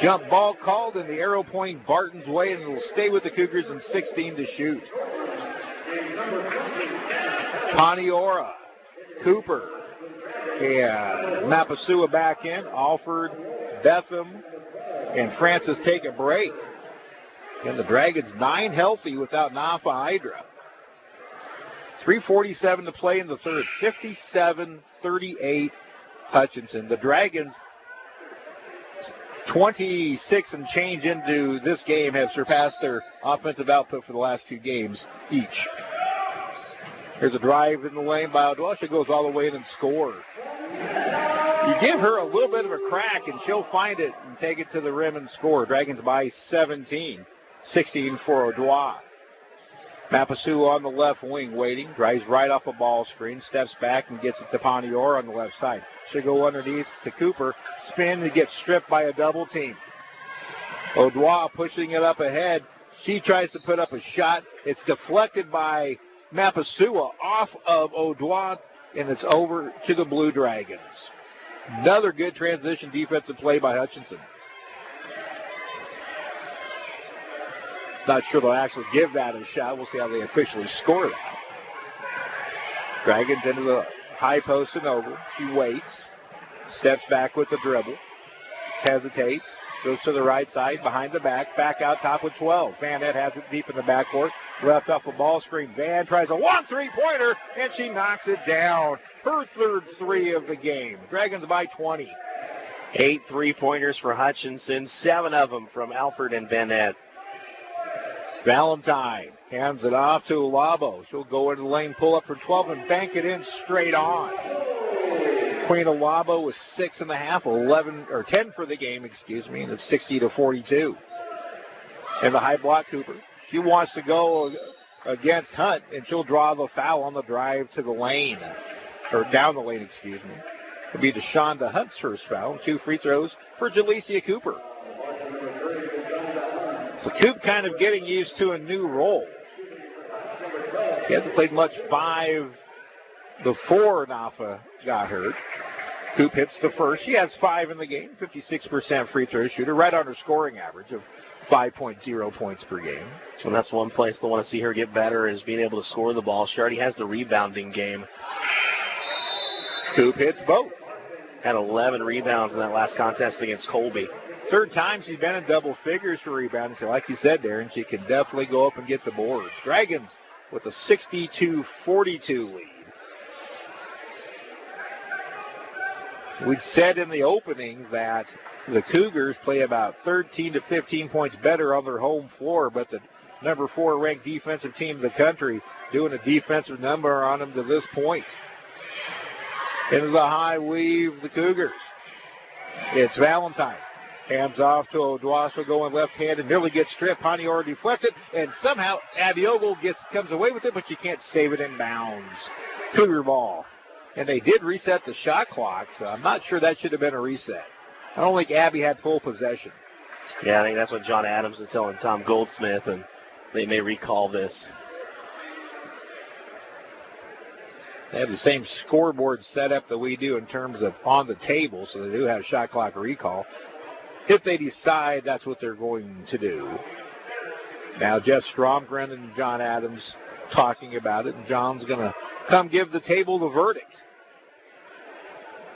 Jump ball called, and the arrow pointing Barton's way, and it'll stay with the Cougars in 16 to shoot. Poniora, Cooper, and Mapasua back in. Alford, Betham, and Francis take a break. And the Dragons 9 healthy without Nafa Hydra. 3:47 to play in the third. 57-38 Hutchinson. The Dragons, 26 and change into this game, have surpassed their offensive output for the last 2 games each. Here's a drive in the lane by O'Dwa. She goes all the way in and scores. You give her a little bit of a crack, and she'll find it and take it to the rim and score. Dragons by 17. 16 for O'Dwa. Mapasua on the left wing waiting. Drives right off a ball screen. Steps back and gets it to Poniora on the left side. She'll go underneath to Cooper. Spin and gets stripped by a double team. O'Dwa pushing it up ahead. She tries to put up a shot. It's deflected by Mapasua off of O'Dwa, and it's over to the Blue Dragons. Another good transition defensive play by Hutchinson. Not sure they'll actually give that a shot. We'll see how they officially score that. Dragons into the high post and over. She waits. Steps back with the dribble. Hesitates. Goes to the right side, behind the back. Back out top with 12. Van Nett has it deep in the backcourt. Left off a ball screen. Van tries a long three-pointer, and she knocks it down. Her third 3 of the game. Dragons by 20. 8 3-pointers for Hutchinson. 7 of them from Alford and Van Nett. Valentine hands it off to Olabo. She'll go into the lane, pull up for 12, and bank it in straight on. Queen Olabo was 6.5, 11 or 10 for the game, and it's 60-42. And the high block Cooper. She wants to go against Hunt, and she'll draw the foul on the drive to the lane, or down the lane, It'll be DeShonda Hunt's first foul. 2 free throws for Jalecia Cooper. So Coop kind of getting used to a new role. She hasn't played much 5 before Nafa got hurt. Coop hits the first. She has 5 in the game, 56% free throw shooter, right on her scoring average of 5.0 points per game. So that's one place they'll want to see her get better, is being able to score the ball. She already has the rebounding game. Coop hits both. Had 11 rebounds in that last contest against Colby. Third time she's been in double figures for rebounding. So like you said, Darren, she can definitely go up and get the boards. Dragons with a 62-42 lead. We'd said in the opening that the Cougars play about 13 to 15 points better on their home floor, but the number 4 ranked defensive team in the country doing a defensive number on them to this point. Into the high weave, the Cougars. It's Valentine. Hands off to O'Dwa, going left-handed, nearly gets stripped. Poniora deflects it, and somehow Abby Ogle comes away with it, but she can't save it in bounds. Cougar ball. And they did reset the shot clock, so I'm not sure that should have been a reset. I don't think Abby had full possession. Yeah, I think that's what John Adams is telling Tom Goldsmith, and they may recall this. They have the same scoreboard setup that we do in terms of on the table, so they do have shot clock recall. If they decide that's what they're going to do. Now Jeff Stromgren and John Adams talking about it, and John's going to come give the table the verdict.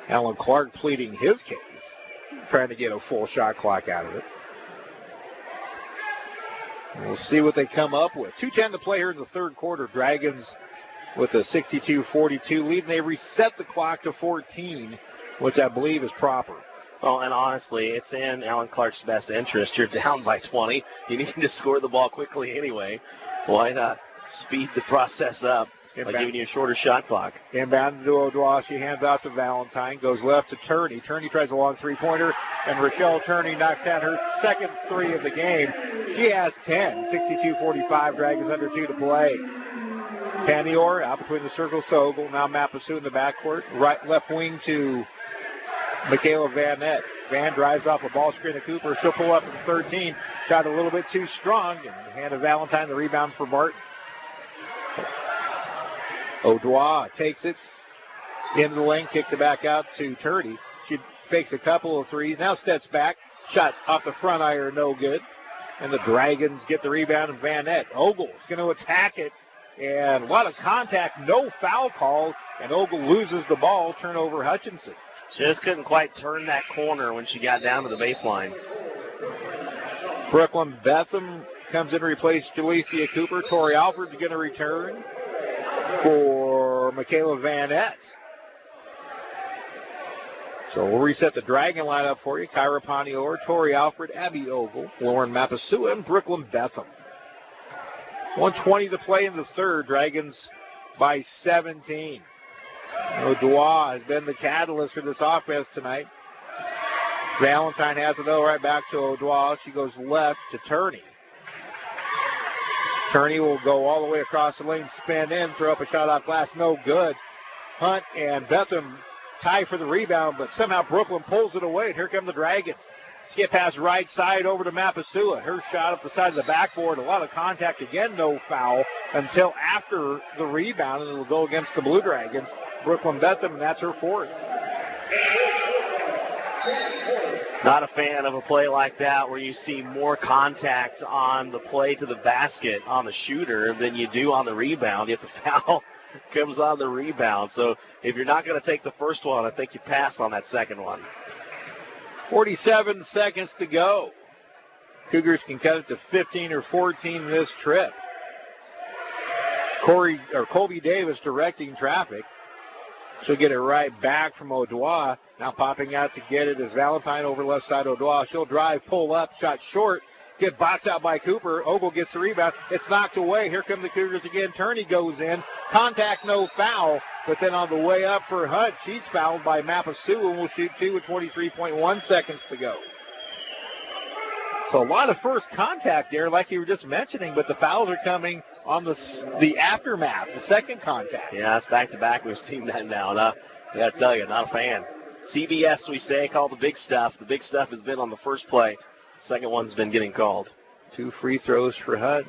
Alan Clark pleading his case, trying to get a full shot clock out of it. We'll see what they come up with. 2:10 to play here in the third quarter. Dragons with a 62-42 lead, and they reset the clock to 14, which I believe is proper. Well, and honestly, it's in Alan Clark's best interest. You're down by 20. You need to score the ball quickly anyway. Why not speed the process up by giving you a shorter shot clock? Inbound to O'Dwa. She hands out to Valentine. Goes left to Turney. Turney tries a long three-pointer, and Rochelle Turney knocks down her second 3 of the game. She has 10. 62-45. Dragons under 2 to play. Panior out between the circles to Ogle. Now Mapasua in the backcourt. Left wing to Michaela Van Nett. Van drives off a ball screen to Cooper. She'll pull up at 13. Shot a little bit too strong, and the hand of Valentine, the rebound for Barton. O'Dwa takes it into the lane, kicks it back out to Turdy. She fakes a couple of threes, now steps back. Shot off the front iron, no good. And the Dragons get the rebound, and Van Nett. Ogle's going to attack it, and a lot of contact, no foul call, and Ogle loses the ball, turnover Hutchinson. She just couldn't quite turn that corner when she got down to the baseline. Brooklyn Betham comes in to replace Jalecia Cooper. Tori Alford's going to return for Michaela Van Nett. So we'll reset the Dragon lineup for you. Kyra Ponior, Tori Alford, Abby Ogle, Lauren Mapasua, and Brooklyn Betham. 1:20 to play in the third. Dragons by 17. O'Dwa has been the catalyst for this offense tonight. Valentine has it, though, right back to O'Dwa. She goes left to Turney. Turney will go all the way across the lane, spin in, throw up a shot off glass, no good. Hunt and Betham tie for the rebound, but somehow Brooklyn pulls it away, and here come the Dragons. Skip pass right side over to Mapasua. Her shot up the side of the backboard. A lot of contact again, no foul until after the rebound, and it'll go against the Blue Dragons. Brooklyn Betham, and that's her fourth. Not a fan of a play like that where you see more contact on the play to the basket on the shooter than you do on the rebound. If the foul comes on the rebound. So if you're not going to take the first one, I think you pass on that second one. 47 seconds to go. Cougars can cut it to 15 or 14 this trip. Colby Davis directing traffic. She'll get it right back from O'Dwa. Now popping out to get it is Valentine over left side O'Dwa. She'll drive, pull up, shot short. Get boxed out by Cooper. Ogle gets the rebound. It's knocked away. Here come the Cougars again. Turney goes in. Contact, no foul. But then on the way up for Hunt, she's fouled by Mapasua and will shoot two with 23.1 seconds to go. So a lot of first contact there, like you were just mentioning, but the fouls are coming on the aftermath, the second contact. Yeah, it's back-to-back. We've seen that now. I got to tell you, not a fan. CBS, we say, call the big stuff. The big stuff has been on the first play. The second one's been getting called. 2 free throws for Hunt.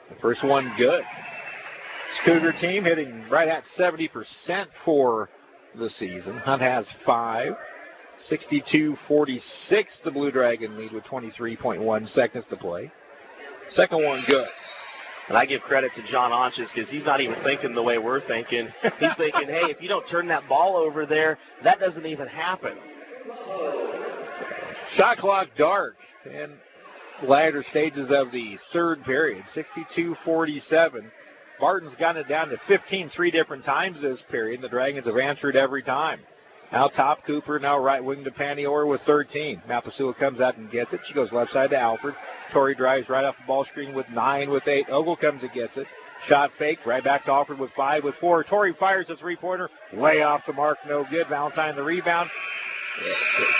The first one good. This Cougar team hitting right at 70% for the season. Hunt has 5. 62-46, the Blue Dragon lead with 23.1 seconds to play. Second one good. And I give credit to John Onches because he's not even thinking the way we're thinking. He's thinking, hey, if you don't turn that ball over there, that doesn't even happen. Shot clock dark in the latter stages of the third period. 62-47. Barton's gotten it down to 15 3 different times this period. The Dragons have answered every time. Now top Cooper, now right wing to Panior with 13. Mapasua comes out and gets it. She goes left side to Alford. Torrey drives right off the ball screen with 9 with 8. Ogle comes and gets it. Shot fake, right back to Alford with 5 with 4. Torrey fires a three-pointer. Way off the mark, no good. Valentine the rebound.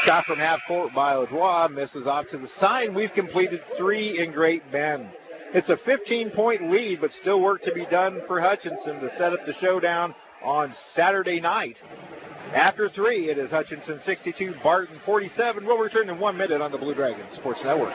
Shot from half court by O'Dwa. Misses off to the side. We've completed 3 in Great Bend. It's a 15-point lead, but still work to be done for Hutchinson to set up the showdown on Saturday night. After 3, it is Hutchinson 62, Barton 47. We'll return in 1 minute on the Blue Dragon Sports Network.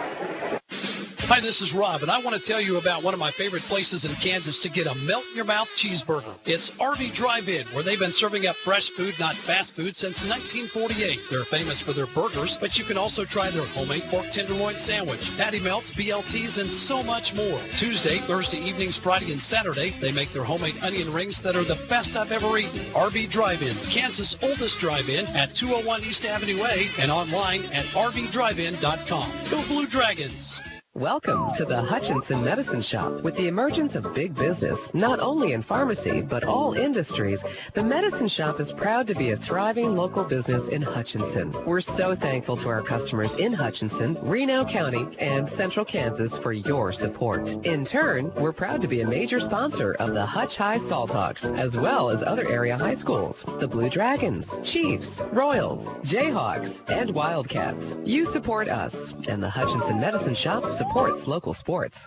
Hi, this is Rob, and I want to tell you about one of my favorite places in Kansas to get a melt-in-your-mouth cheeseburger. It's RV Drive-In, where they've been serving up fresh food, not fast food, since 1948. They're famous for their burgers, but you can also try their homemade pork tenderloin sandwich, patty melts, BLTs, and so much more. Tuesday, Thursday evenings, Friday, and Saturday, they make their homemade onion rings that are the best I've ever eaten. RV Drive-In, Kansas' oldest drive-in at 201 East Avenue A and online at rvdrivein.com. Go Blue Dragons! Welcome to the Hutchinson Medicine Shop. With the emergence of big business, not only in pharmacy, but all industries, the Medicine Shop is proud to be a thriving local business in Hutchinson. We're so thankful to our customers in Hutchinson, Reno County, and Central Kansas for your support. In turn, we're proud to be a major sponsor of the Hutch High Salthawks, as well as other area high schools, the Blue Dragons, Chiefs, Royals, Jayhawks, and Wildcats. You support us, and the Hutchinson Medicine Shop supports local sports.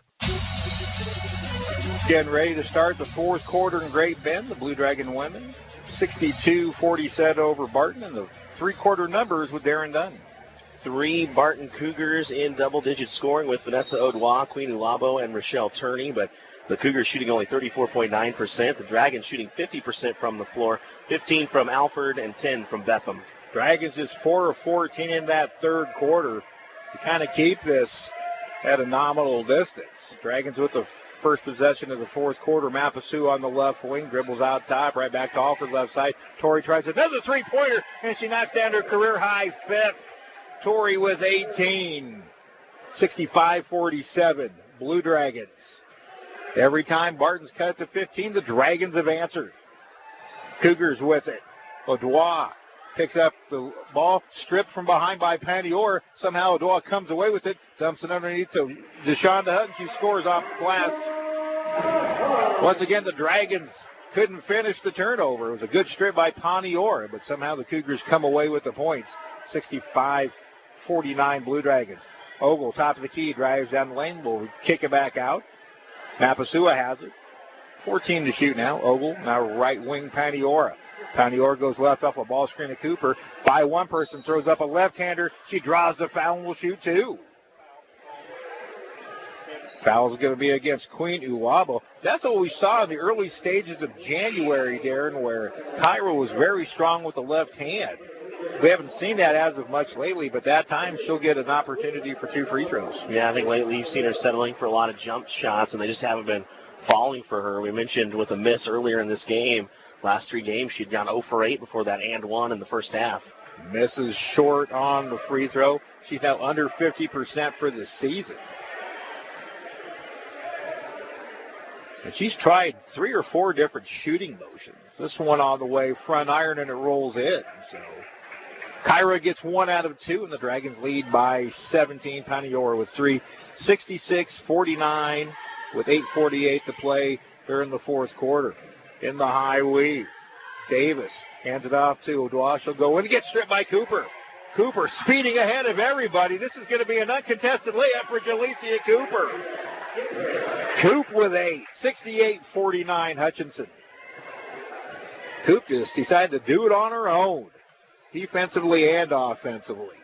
Getting ready to start the fourth quarter in Great Bend. The Blue Dragon women 62-47 over Barton, and the three-quarter numbers with Darren Dunn. 3 Barton Cougars in double-digit scoring with Vanessa Odois, Queen Ulabo, and Rochelle Turney, but the Cougars shooting only 34.9%. The Dragons shooting 50% from the floor, 15 from Alford and 10 from Betham. Dragons just 4 of 14 in that third quarter to kind of keep this at a nominal distance. Dragons with the first possession of the fourth quarter. Mapasu on the left wing, dribbles out top, right back to Alford left side. Tori tries another three-pointer, and she knocks down her career-high 5th. Tori with 18. 65-47, Blue Dragons. Every time Barton's cut it to 15, the Dragons have answered. Cougars with it. Odois picks up the ball, stripped from behind by Pandior. Somehow Odois comes away with it, dumps it underneath to Deshawnda Hutton. She scores off the glass. Once again, the Dragons couldn't finish the turnover. It was a good strip by Pandior, but somehow the Cougars come away with the points. 65-49 Blue Dragons. Ogle, top of the key, drives down the lane. Will kick it back out. Mapasua has it. 14 to shoot now. Ogle, now right wing Pandiora. Pandiora goes left off a ball screen to Cooper. By one person, throws up a left-hander. She draws the foul and will shoot 2. Foul is going to be against Queen Ulabo. That's what we saw in the early stages of January, Darren, where Kyra was very strong with the left hand. We haven't seen that as of much lately, but that time she'll get an opportunity for 2 free throws. Yeah, I think lately you've seen her settling for a lot of jump shots, and they just haven't been falling for her. We mentioned with a miss earlier in this game, last 3 games she'd gone 0 for 8 before that and 1 in the first half. Misses short on the free throw. She's now under 50% for the season. And she's tried 3 or 4 different shooting motions. This one on the way, front iron, and it rolls in. So Kyra gets 1 out of 2, and the Dragons lead by 17. Pandiora with 3. 66-49 with 8:48 to play here in the fourth quarter. In the high weave, Davis hands it off to Odois. She'll go in and get stripped by Cooper. Cooper speeding ahead of everybody. This is going to be an uncontested layup for Jalecia Cooper. Coop with 8. 68-49 Hutchinson. Coop just decided to do it on her own, defensively and offensively.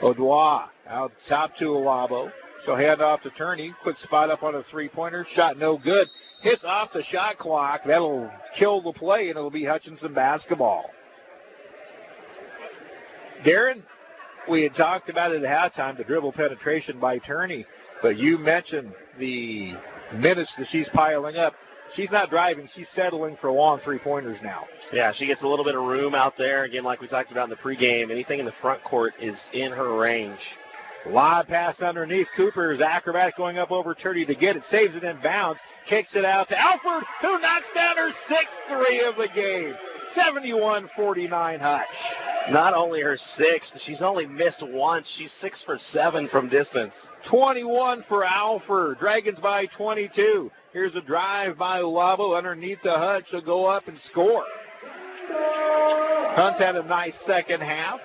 Odois out top to Ulabo. She'll hand off to Turney. Quick spot up on a three-pointer. Shot no good. Hits off the shot clock. That'll kill the play, and it'll be Hutchinson basketball. Darren, we had talked about it at halftime, the dribble penetration by Turney, but you mentioned the minutes that she's piling up. She's not driving. She's settling for long three-pointers now. Yeah, she gets a little bit of room out there. Again, like we talked about in the pregame, anything in the front court is in her range. Lob pass underneath. Cooper is acrobatic going up over Turney to get it. Saves it in bounds. Kicks it out to Alford, who knocks down her 6th three of the game. 71-49 Hutch. Not only her 6th, she's only missed once. She's 6 for 7 from distance. 21 for Alford. Dragons by 22. Here's a drive by Ulabo underneath the Hutch. She'll go up and score. Hunt's had a nice second half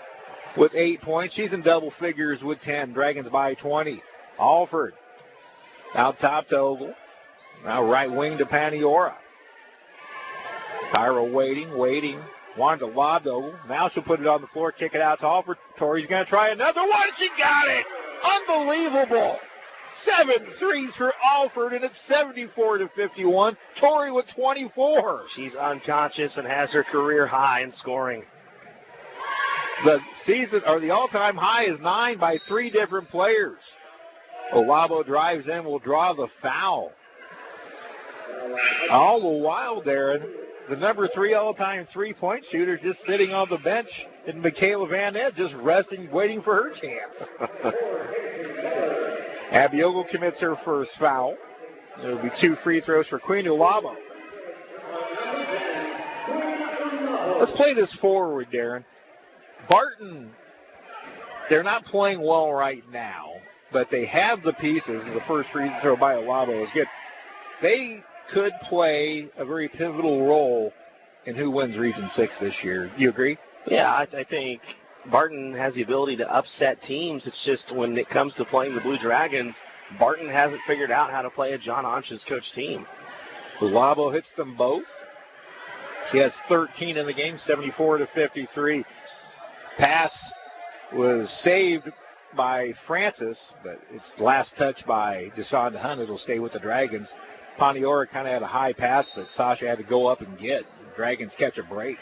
with 8 points. She's in double figures with 10. Dragons by 20. Alford out top to Ogle. Now right wing to Pandiora. Kyra waiting. Wanted to lob to Ogle. Now she'll put it on the floor, kick it out to Alford. Tori's going to try another one. She got it. Unbelievable. 7 threes for Alford, and it's 74-51. Tori with 24. She's unconscious and has her career high in scoring. The season, or the all-time high, is 9 by 3 different players. Olabo drives in, will draw the foul. All the while, Darren, the number 3 all-time three-point shooter just sitting on the bench, and Michaela Van Ness just resting, waiting for her chance. Abby Ogle commits her first foul. There will be 2 free throws for Queen Ulabo. Let's play this forward, Darren. Barton, they're not playing well right now, but they have the pieces. The first free throw by Ulabo is good. They could play a very pivotal role in who wins Region 6 this year. You agree? Yeah, I think Barton has the ability to upset teams. It's just when it comes to playing the Blue Dragons, Barton hasn't figured out how to play a John Onch's coach team. Ulabo hits them both. She has 13 in the game, 74-53. Pass was saved by Francis, but it's last touch by Deshaun Hunt. It'll stay with the Dragons. Paniora kind of had a high pass that Sasha had to go up and get. The Dragons catch a break.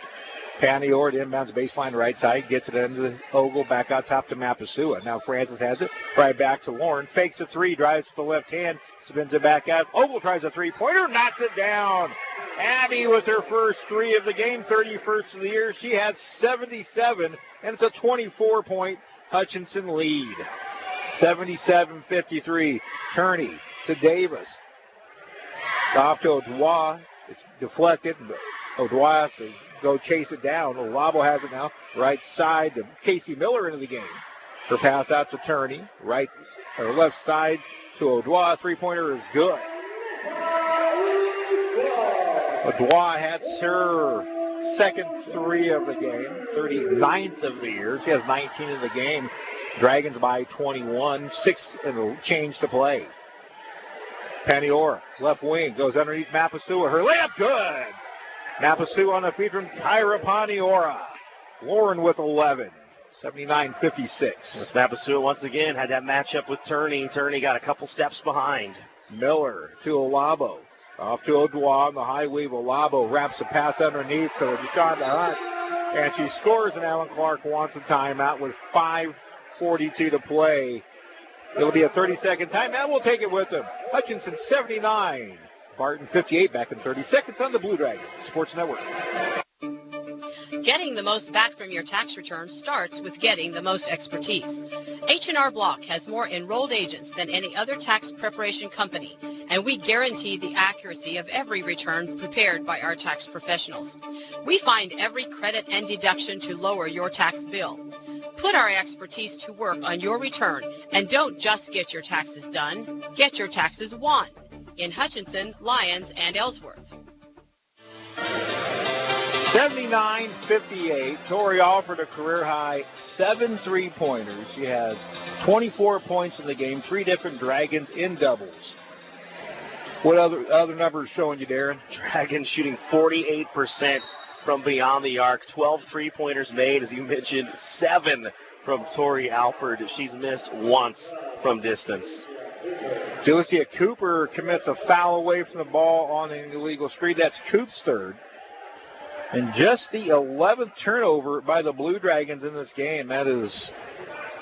Paniora inbounds baseline right side, gets it into the Ogle, back out top to Mapasua. Now Francis has it, right back to Lauren. Fakes a three, drives to the left hand, spins it back out. Ogle tries a three-pointer, knocks it down. Abby with her first three of the game, 31st of the year. She has 77, and it's a 24-point Hutchinson lead. 77-53. Kearney to Davis. Off to Odois. It's deflected. Odois has to go chase it down. Olabo has it now. Right side to Casey Miller into the game. Her pass out to Turney. Right or left side to Odois. Three-pointer is good. Odois has her second three of the game. 39th of the year. She has 19 in the game. Dragons by 21. 6 and change to play. Paniora, left wing, goes underneath Mapasua. Her layup, good. Mapasua on the feed from Kyra Paniora. Lauren with 11. 79-56. Mapasua once again had that matchup with Turney. Turney got a couple steps behind. Miller to Olabo. Off to Odois on the high weave. Olabo wraps a pass underneath to Deshaun Hunt. And she scores, and Alan Clark wants a timeout with 5:42 to play. It'll be a 30-second timeout. We'll take it with them. Hutchinson 79. Barton 58 back in 30 seconds on the Blue Dragon Sports Network. Getting the most back from your tax return starts with getting the most expertise. H&R Block has more enrolled agents than any other tax preparation company, and we guarantee the accuracy of every return prepared by our tax professionals. We find every credit and deduction to lower your tax bill. Put our expertise to work on your return, and don't just get your taxes done, get your taxes won in Hutchinson, Lyons, and Ellsworth. 79-58. Tori Alford a career-high 7 3-pointers. She has 24 points in the game, 3 different Dragons in doubles. What other numbers showing you, Darren? Dragons shooting 48% from beyond the arc. 12 3-pointers made, as you mentioned, 7 from Tori Alford. She's missed once from distance. Julicia Cooper commits a foul away from the ball on an illegal screen. That's Coop's third. And just the 11th turnover by the Blue Dragons in this game. That is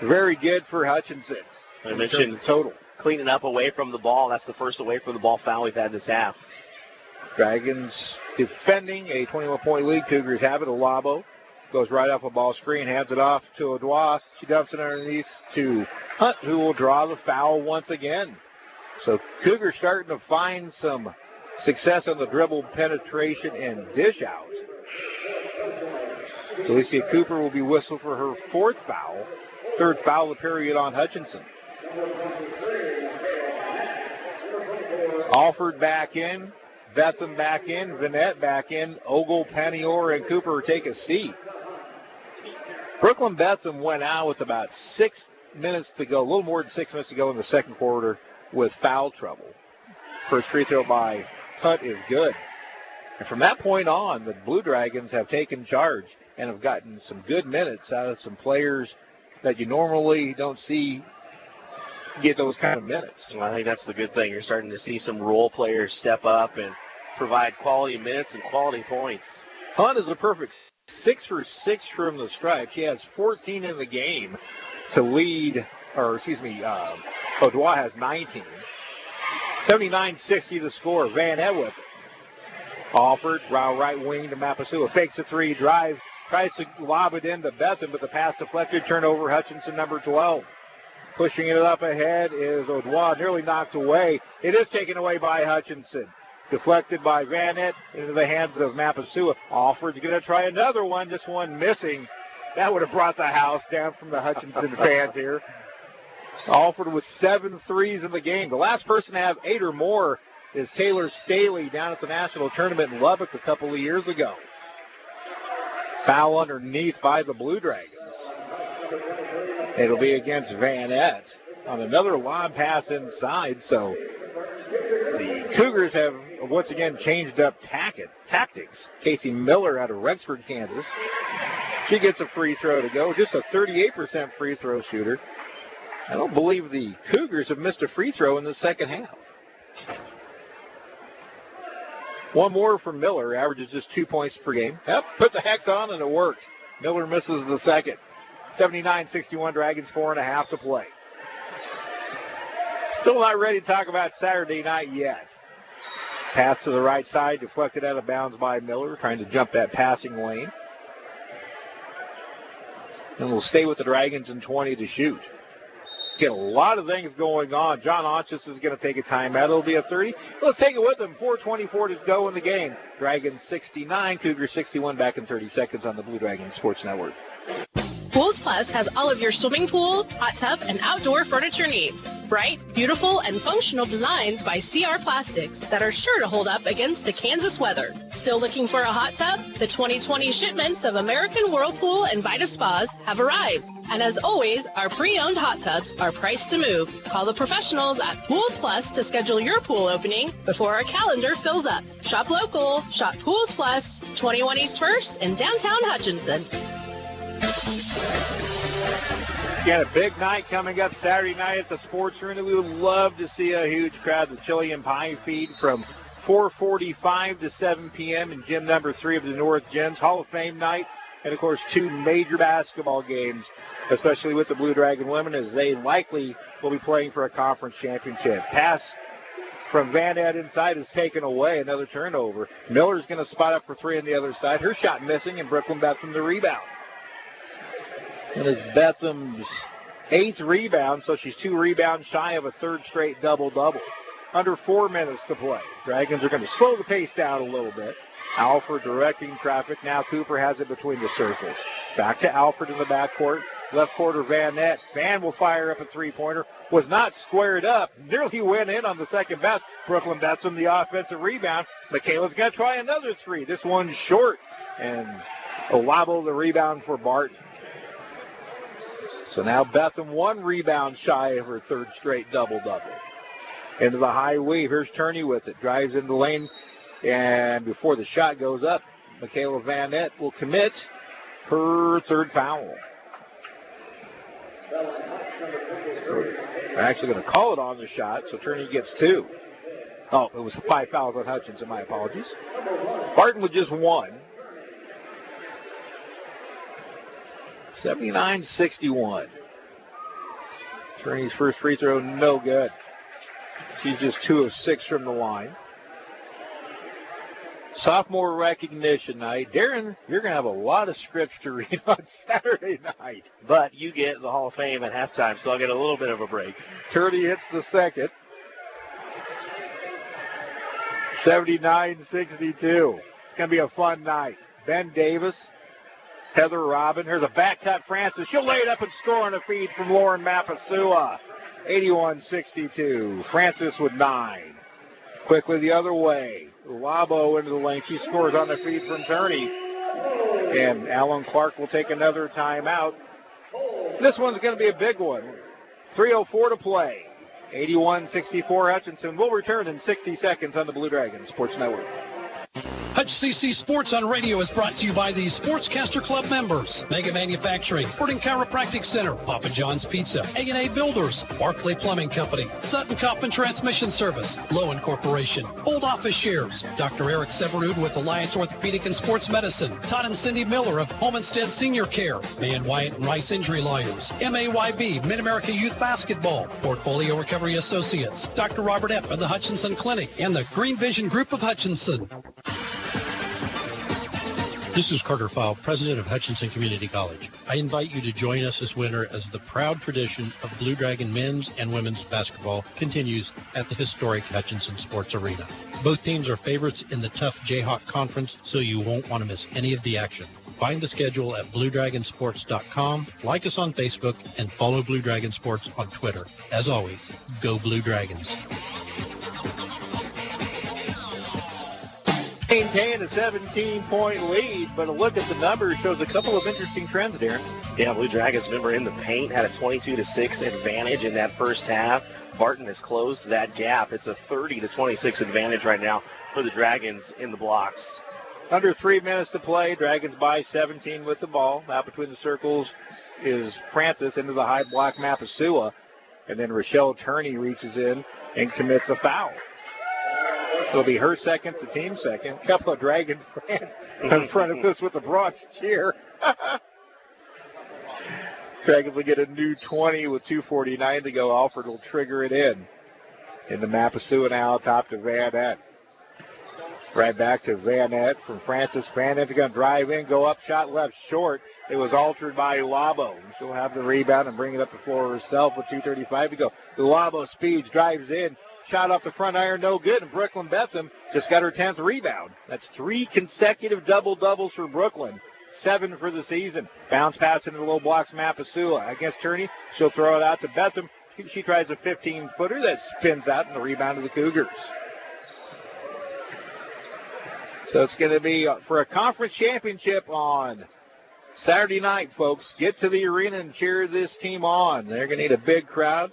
very good for Hutchinson. I mentioned total. Cleaning up away from the ball. That's the first away from the ball foul we've had this half. Dragons defending a 21-point lead. Cougars have it. Olabo goes right off a ball screen, hands it off to Odois. She dumps it underneath to Hunt, who will draw the foul once again. So Cougars starting to find some success on the dribble, penetration, and dish out. Alicia Cooper will be whistled for her 4th foul. 3rd foul of the period on Hutchinson. Alford back in. Betham back in. Vanette back in. Ogle, Paniora, and Cooper take a seat. Brooklyn Betham went out with about 6 minutes to go, a little more than 6 minutes to go in the second quarter with foul trouble. First free throw by Hunt is good. And from that point on, the Blue Dragons have taken charge and have gotten some good minutes out of some players that you normally don't see get those kind of minutes. Well, I think that's the good thing. You're starting to see some role players step up and provide quality minutes and quality points. Hunt is a perfect 6 for 6 from the stripe. She has 14 in the game to lead, Odois has 19. 79-60 the score. Van Ed with it. Alford, right wing to Mapasua. Fakes a three, drives, tries to lob it into Betham, but the pass deflected. Turnover, Hutchinson, number 12. Pushing it up ahead is Odois, nearly knocked away. It is taken away by Hutchinson. Deflected by Van Ed into the hands of Mapasua. Alford's going to try another one, this one missing. That would have brought the house down from the Hutchinson fans here. Alford with 7 threes in the game. The last person to have 8 or more is Taylor Staley down at the national tournament in Lubbock a couple of years ago. Foul underneath by the Blue Dragons. It'll be against Van Ed on another long pass inside. So the Cougars have once again changed up tactics. Casey Miller out of Rexford, Kansas. She gets a free throw to go. Just a 38% free throw shooter. I don't believe the Cougars have missed a free throw in the second half. One more from Miller. Averages just 2 points per game. Yep, put the hex on and it worked. Miller misses the second. 79-61 Dragons, 4.5 to play. Still not ready to talk about Saturday night yet. Pass to the right side, deflected out of bounds by Miller, trying to jump that passing lane. And we'll stay with the Dragons in 20 to shoot. Get a lot of things going on. John Hutchinson is going to take a timeout. It'll be a 30. Let's take it with him. 4:24 to go in the game. Dragons 69, Cougars 61. Back in 30 seconds on the Blue Dragon Sports Network. Pools Plus has all of your swimming pool, hot tub, and outdoor furniture needs. Bright, beautiful, and functional designs by CR Plastics that are sure to hold up against the Kansas weather. Still looking for a hot tub? The 2020 shipments of American Whirlpool and Vita Spas have arrived. And as always, our pre-owned hot tubs are priced to move. Call the professionals at Pools Plus to schedule your pool opening before our calendar fills up. Shop local. Shop Pools Plus, 21 East 1st in downtown Hutchinson. Got a big night coming up Saturday night at the Sports Arena. We would love to see a huge crowd. The Chili and Pie feed from 4:45 to 7 p.m. in gym number 3 of the North Gyms. Hall of Fame night. And, of course, 2 major basketball games, especially with the Blue Dragon women, as they likely will be playing for a conference championship. Pass from Van Ed inside is taken away. Another turnover. Miller's going to spot up for 3 on the other side. Her shot missing, and Brooklyn Betham the rebound. And it's Betham's 8th rebound, so she's 2 rebounds shy of a 3rd straight double-double. Under 4 minutes to play. Dragons are going to slow the pace down a little bit. Alford directing traffic. Now Cooper has it between the circles. Back to Alford in the backcourt. Left quarter, Van Nett. Van will fire up a three-pointer. Was not squared up. Nearly went in on the second best. Brooklyn Betham the offensive rebound. Michaela's going to try another 3. This one's short. And Olabo the rebound for Barton. So now Betham 1 rebound shy of her 3rd straight double-double. Into the high weave. Here's Turney with it. Drives into the lane. And before the shot goes up, Michaela Van Nett will commit her 3rd foul. They're actually going to call it on the shot, so Turney gets 2. Oh, it was 5 fouls on Hutchinson. My apologies. Barton with just 1. 79-61. Turney's first free throw, no good. She's just 2 of 6 from the line. Sophomore recognition night. Darren, you're going to have a lot of scripts to read on Saturday night. But you get the Hall of Fame at halftime, so I'll get a little bit of a break. Turney hits the second. 79-62. It's going to be a fun night. Ben Davis, Heather Robin. Here's a back cut, Francis. She'll lay it up and score on a feed from Lauren Mapasua. 81-62. Francis with 9. Quickly the other way. Labo into the lane. She scores on the feed from Turney. And Alan Clark will take another timeout. This one's going to be a big one. 3:04 to play. 81-64 Hutchinson. We'll return in 60 seconds on the Blue Dragon Sports Network. HCC Sports on Radio is brought to you by the Sportscaster Club members. Mega Manufacturing, Barton Chiropractic Center, Papa John's Pizza, A&A Builders, Barclay Plumbing Company, Sutton Coppin Transmission Service, Lowen Corporation, Old Office Shares, Dr. Eric Severud with Alliance Orthopedic and Sports Medicine, Todd and Cindy Miller of Home Instead Senior Care, Man Wyatt and Rice Injury Lawyers, MAYB, Mid-America Youth Basketball, Portfolio Recovery Associates, Dr. Robert F. of the Hutchinson Clinic, and the Green Vision Group of Hutchinson. This is Carter File, president of Hutchinson Community College. I invite you to join us this winter as the proud tradition of Blue Dragon men's and women's basketball continues at the historic Hutchinson Sports Arena. Both teams are favorites in the tough Jayhawk Conference, so you won't want to miss any of the action. Find the schedule at BlueDragonSports.com, like us on Facebook, and follow Blue Dragon Sports on Twitter. As always, go Blue Dragons. Maintain a 17-point lead, but a look at the numbers shows a couple of interesting trends, Darren. Yeah, Blue Dragons, remember, in the paint, had a 22-6 advantage in that first half. Barton has closed that gap. It's a 30-26 advantage right now for the Dragons in the blocks. Under 3 minutes to play. Dragons by 17 with the ball. Out between the circles is Francis into the high block, Mapasua. And then Rochelle Turney reaches in and commits a foul. It'll be her second, the team second. A couple of Dragon fans in front of us with the Bronx cheer. Dragons will get a new 20 with 2:49 to go. Alford will trigger it in. Into Mapasua now, top to Van Nett. Right back to Van Nett from Francis. Van Nett's going to drive in, go up, shot left short. It was altered by Ulabo. She'll have the rebound and bring it up the floor herself with 2:35 to go. Ulabo speeds, drives in, shot off the front iron, no good. And Brooklyn Betham just got her 10th rebound. That's 3 consecutive double-doubles for Brooklyn. 7 for the season. Bounce pass into the low blocks, Mapasua. Against Turney, she'll throw it out to Betham. She tries a 15-footer that spins out, and the rebound to the Cougars. So it's going to be for a conference championship on Saturday night, folks. Get to the arena and cheer this team on. They're going to need a big crowd.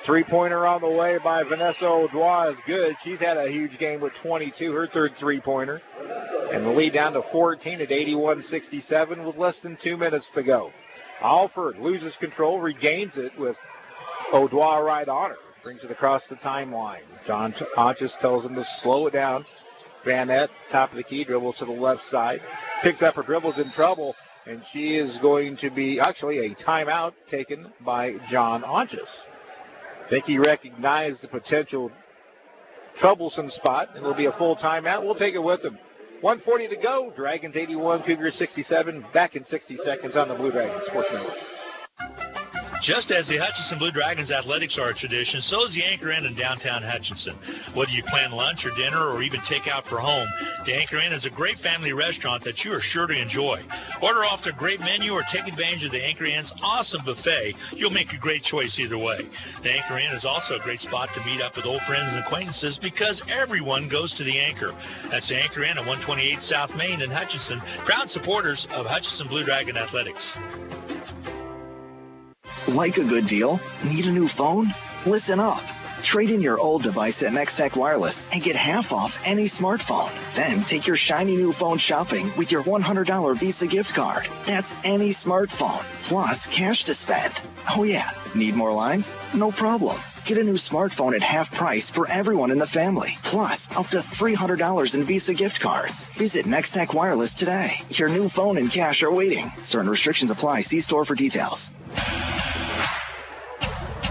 3-pointer on the way by Vanessa Odois is good. She's had a huge game with 22, her third 3-pointer. And the lead down to 14 at 81-67 with less than 2 minutes to go. Alford loses control, regains it with Odois right on her. Brings it across the timeline. John Honchus tells him to slow it down. Van Nett, top of the key, dribbles to the left side. Picks up her dribbles in trouble, and she is going to be actually a timeout taken by John Honchus. I think he recognized the potential troublesome spot, and it'll be a full timeout. We'll take it with him. 1:40 to go. Dragons 81, Cougars 67. Back in 60 seconds on the Blue Dragons Sports Network. Just as the Hutchinson Blue Dragons athletics are a tradition, so is the Anchor Inn in downtown Hutchinson. Whether you plan lunch or dinner or even take out for home, the Anchor Inn is a great family restaurant that you are sure to enjoy. Order off their great menu or take advantage of the Anchor Inn's awesome buffet. You'll make a great choice either way. The Anchor Inn is also a great spot to meet up with old friends and acquaintances because everyone goes to the Anchor. That's the Anchor Inn at 128 South Main in Hutchinson, proud supporters of Hutchinson Blue Dragon Athletics. Like a good deal? Need a new phone? Listen up. Trade in your old device at Nextech Wireless and get half off any smartphone. Then take your shiny new phone shopping with your $100 Visa gift card. That's any smartphone, plus cash to spend. Oh yeah, need more lines? No problem. Get a new smartphone at half price for everyone in the family, plus up to $300 in Visa gift cards. Visit Nextech Wireless today. Your new phone and cash are waiting. Certain restrictions apply. See store for details.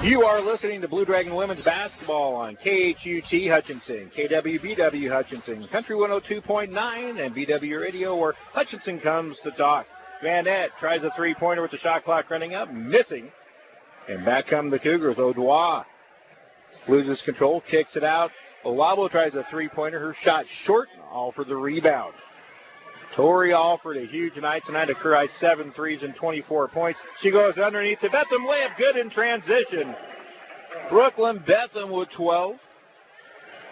You are listening to Blue Dragon Women's Basketball on KHUT Hutchinson, KWBW Hutchinson, Country 102.9, and BW Radio, where Hutchinson comes to talk. Van Nett tries a 3-pointer with the shot clock running up, missing. And back come the Cougars. Odois loses control, kicks it out. Olabo tries a 3-pointer. Her shot short, all for the rebound. Tori Alford, a huge night tonight. Occur 7 threes and 24 points. She goes underneath the Betham layup, good in transition. Brooklyn Betham with 12.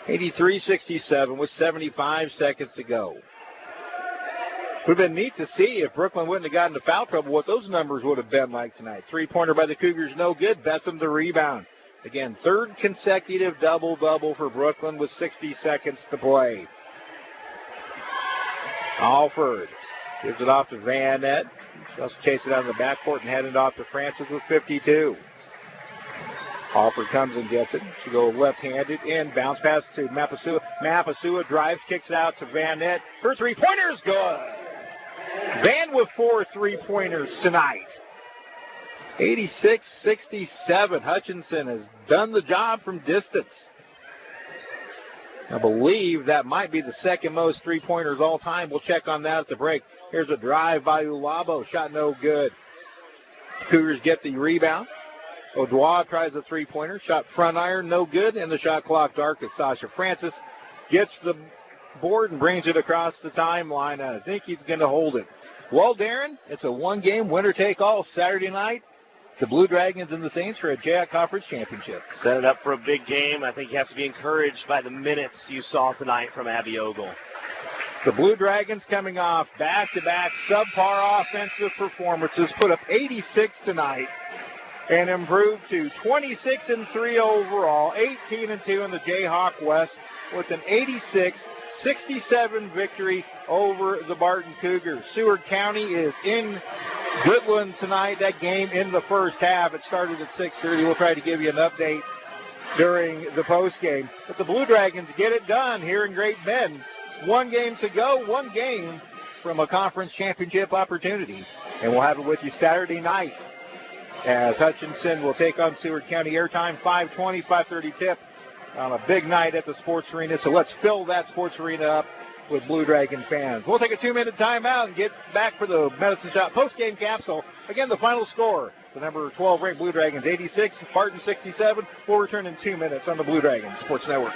83-67 with 75 seconds to go. It would have been neat to see if Brooklyn wouldn't have gotten into foul trouble, what those numbers would have been like tonight. 3-pointer by the Cougars, no good. Betham the rebound. Again, third consecutive double-double for Brooklyn with 60 seconds to play. Alford gives it off to Van Nett. She also chases it out of the backcourt and handed it off to Francis with 52. Alford comes and gets it. She goes left-handed in. Bounce pass to Mapasua. Mapasua drives, kicks it out to Van Nett. Her 3-pointer is good. Van with 4 3-pointers tonight. 86-67. Hutchinson has done the job from distance. I believe that might be the second most 3-pointers all time. We'll check on that at the break. Here's a drive by Ulabo. Shot no good. Cougars get the rebound. Odois tries a 3-pointer. Shot front iron, no good. And the shot clock dark as Sasha Francis gets the board and brings it across the timeline. I think he's going to hold it. Well, Darren, it's a one-game winner-take-all Saturday night. The Blue Dragons and the Saints for a Jayhawk Conference Championship. Set it up for a big game. I think you have to be encouraged by the minutes you saw tonight from Abby Ogle. The Blue Dragons coming off back-to-back subpar offensive performances, put up 86 tonight and improved to 26-3 overall, 18-2 in the Jayhawk West. with an 86-67 victory over the Barton Cougars. Seward County is in Goodland tonight. That game in the first half. It started at 6:30. We'll try to give you an update during the postgame. But the Blue Dragons get it done here in Great Bend. One game to go, one game from a conference championship opportunity. And we'll have it with you Saturday night as Hutchinson will take on Seward County. Airtime 5:20, 5:30 tip on a big night at the sports arena. So let's fill that sports arena up with Blue Dragon fans. We'll take a 2-minute timeout and get back for the Medicine Shop post-game capsule. Again, the final score, the number 12 ranked Blue Dragons 86, Barton 67. We'll return in 2 minutes on the Blue Dragons Sports Network.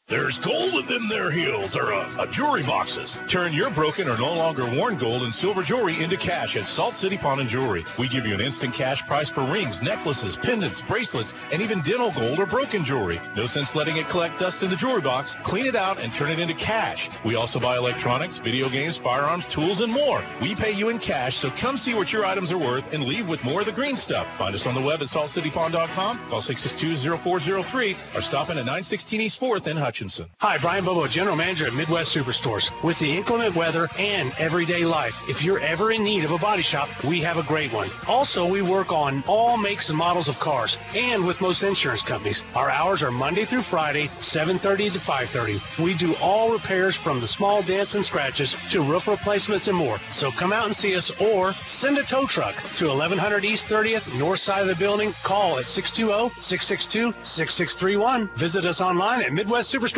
There's gold within their heels or jewelry boxes. Turn your broken or no longer worn gold and silver jewelry into cash at Salt City Pawn and Jewelry. We give you an instant cash price for rings, necklaces, pendants, bracelets, and even dental gold or broken jewelry. No sense letting it collect dust in the jewelry box. Clean it out and turn it into cash. We also buy electronics, video games, firearms, tools, and more. We pay you in cash, so come see what your items are worth and leave with more of the green stuff. Find us on the web at saltcitypawn.com. Call 662-0403 or stop in at 916 East 4th in Hutchinson. Hi, Brian Bobo, General Manager at Midwest Superstores. With the inclement weather and everyday life, if you're ever in need of a body shop, we have a great one. Also, we work on all makes and models of cars and with most insurance companies. Our hours are Monday through Friday, 7:30 to 5:30. We do all repairs from the small dents and scratches to roof replacements and more. So come out and see us or send a tow truck to 1100 East 30th, north side of the building. Call at 620-662-6631. Visit us online at MidwestSuperstore.com.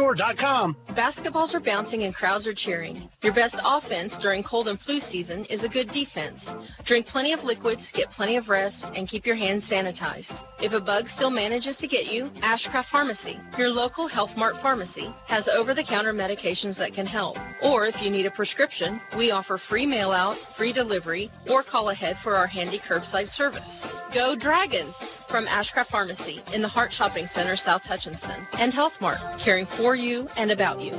Basketballs are bouncing and crowds are cheering. Your best offense during cold and flu season is a good defense. Drink plenty of liquids, get plenty of rest, and keep your hands sanitized. If a bug still manages to get you, Ashcraft Pharmacy, your local Health Mart pharmacy, has over-the-counter medications that can help. Or if you need a prescription, we offer free mail-out, free delivery, or call ahead for our handy curbside service. Go Dragons! From Ashcraft Pharmacy in the Hart Shopping Center, South Hutchinson, and Health Mart, caring for you and about you.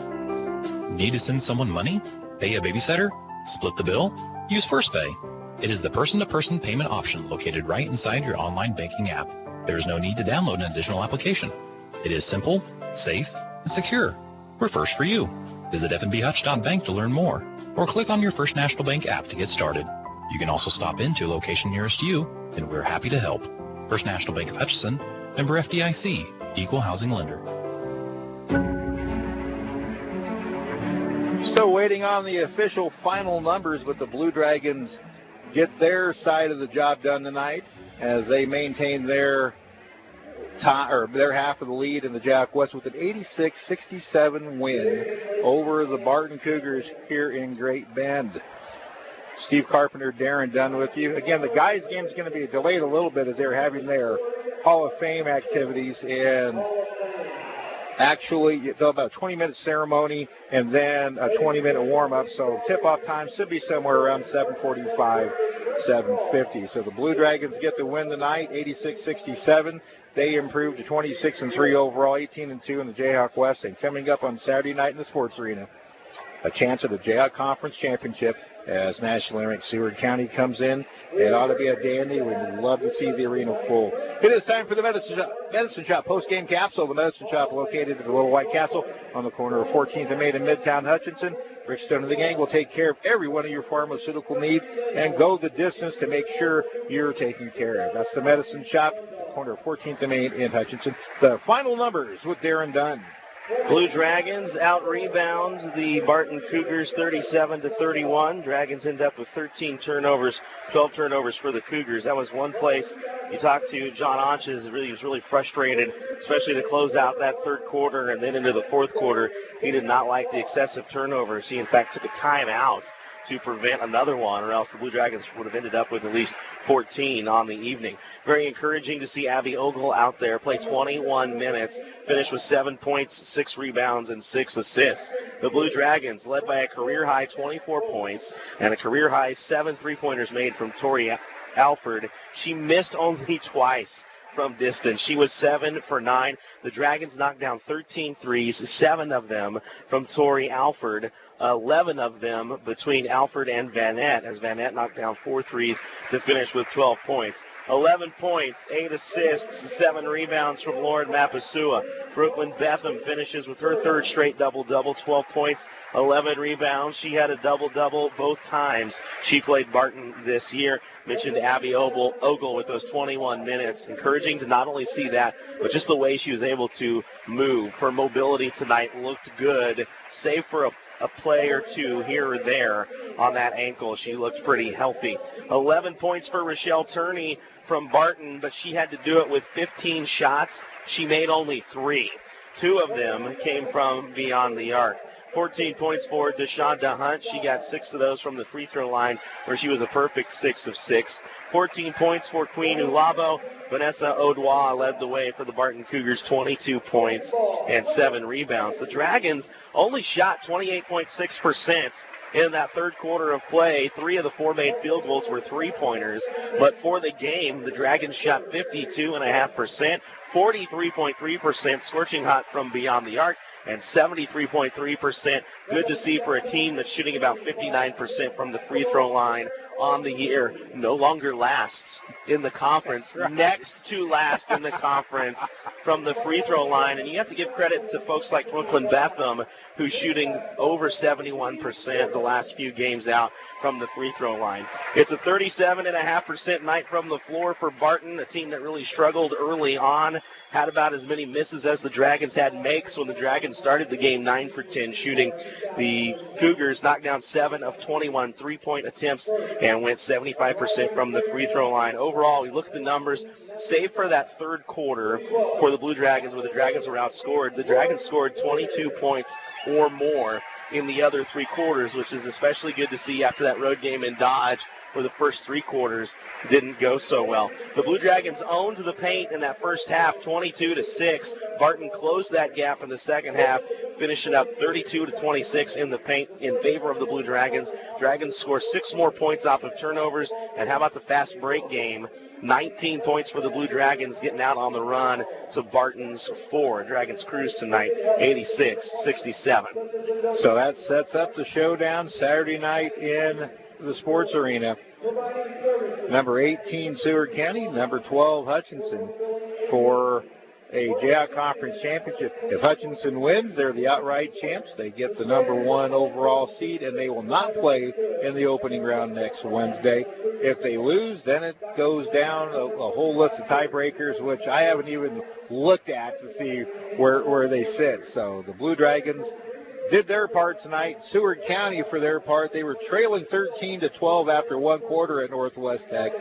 Need to send someone money? Pay a babysitter? Split the bill? Use First Pay. It is the person-to-person payment option located right inside your online banking app. There is no need to download an additional application. It is simple, safe, and secure. We're first for you. Visit fnbhutch.bank to learn more, or click on your First National Bank app to get started. You can also stop into a location nearest you, and we're happy to help. First National Bank of Hutchinson, member FDIC, equal housing lender. Still waiting on the official final numbers, but the Blue Dragons get their side of the job done tonight as they maintain their half of the lead in the Jayhawk West with an 86-67 win over the Barton Cougars here in Great Bend. Steve Carpenter, Darren Dunn with you. Again, the guys' game is going to be delayed a little bit as they're having their Hall of Fame activities, and actually they'll have about a 20-minute ceremony and then a 20-minute warm-up, so tip-off time should be somewhere around 7:45, 7:50. So the Blue Dragons get the win tonight, 86-67. They improved to 26-3 overall, 18-2 in the Jayhawk West, and coming up on Saturday night in the Sports Arena, a chance at the Jayhawk Conference Championship as nationally ranked Seward County comes in. It ought to be a dandy. We'd love to see the arena full. It is time for the Medicine Shop post-game capsule. The Medicine Shop located at the Little White Castle on the corner of 14th and Main in Midtown Hutchinson. Rick Stone and the gang will take care of every one of your pharmaceutical needs and go the distance to make sure you're taken care of. That's the Medicine Shop, corner of 14th and Main in Hutchinson. The final numbers with Darren Dunn. Blue Dragons out-rebound the Barton Cougars 37-31. Dragons end up with 13 turnovers, 12 turnovers for the Cougars. That was one place you talked to John Onches. He was really frustrated, especially to close out that third quarter and then into the fourth quarter. He did not like the excessive turnovers. He, in fact, took a timeout to prevent another one, or else the Blue Dragons would have ended up with at least 14 on the evening. Very encouraging to see Abby Ogle out there play 21 minutes, finish with 7 points, 6 rebounds, and 6 assists. The Blue Dragons led by a career-high 24 points and a career-high 7 three-pointers made from Tori Alford. She missed only twice from distance. She was 7 for 9. The Dragons knocked down 13 threes, 7 of them from Tori Alford. 11 of them between Alford and Vanette, as Vanette knocked down 4 threes to finish with 12 points. 11 points, 8 assists, 7 rebounds from Lauren Mapasua. Brooklyn Betham finishes with her third straight double-double, 12 points, 11 rebounds. She had a double-double both times she played Barton this year. Mentioned Abby Ogle with those 21 minutes. Encouraging to not only see that, but just the way she was able to move. Her mobility tonight looked good, save for a play or two here or there on that ankle. She looked pretty healthy. 11 points for Rochelle Turney from Barton, but she had to do it with 15 shots. She made only 3. 2 of them came from beyond the arc. 14 points for Deshawnda Hunt. She got 6 of those from the free throw line, where she was a perfect 6 of 6. 14 points for Queen Ulabo. Vanessa Odoa led the way for the Barton Cougars, 22 points and 7 rebounds. The Dragons only shot 28.6% in that third quarter of play. 3 of the 4 made field goals were three-pointers. But for the game, the Dragons shot 52.5%, 43.3% scorching hot from beyond the arc, and 73.3%. Good to see for a team that's shooting about 59% from the free throw line on the year. No longer lasts in the conference. Next to last in the conference from the free throw line. And you have to give credit to folks like Brooklyn Betham, who's shooting over 71% the last few games out from the free throw line. It's a 37.5% night from the floor for Barton, a team that really struggled early on, had about as many misses as the Dragons had makes when the Dragons started the game, 9 for 10 shooting. The Cougars knocked down 7 of 21 three-point attempts and went 75% from the free throw line. Overall, we look at the numbers, save for that third quarter for the Blue Dragons where the Dragons were outscored. The Dragons scored 22 points or more in the other 3 quarters, which is especially good to see after that road game in Dodge, where the first 3 quarters didn't go so well. The Blue Dragons owned the paint in that first half, 22-6. Barton closed that gap in the second half, finishing up 32-26 in the paint in favor of the Blue Dragons. Dragons score 6 more points off of turnovers. And how about the fast break game? 19 points for the Blue Dragons, getting out on the run to Barton's 4. Dragons cruise tonight, 86-67. So that sets up the showdown Saturday night in the sports arena. Number 18, Seward County. Number 12, Hutchinson, for a Jayhawk Conference Championship. If Hutchinson wins, they're the outright champs. They get the number 1 overall seed, and they will not play in the opening round next Wednesday. If they lose, then it goes down a whole list of tiebreakers, which I haven't even looked at to see where they sit. So the Blue Dragons did their part tonight. Seward County, for their part, they were trailing 13-12 after 1 quarter at Northwest Tech.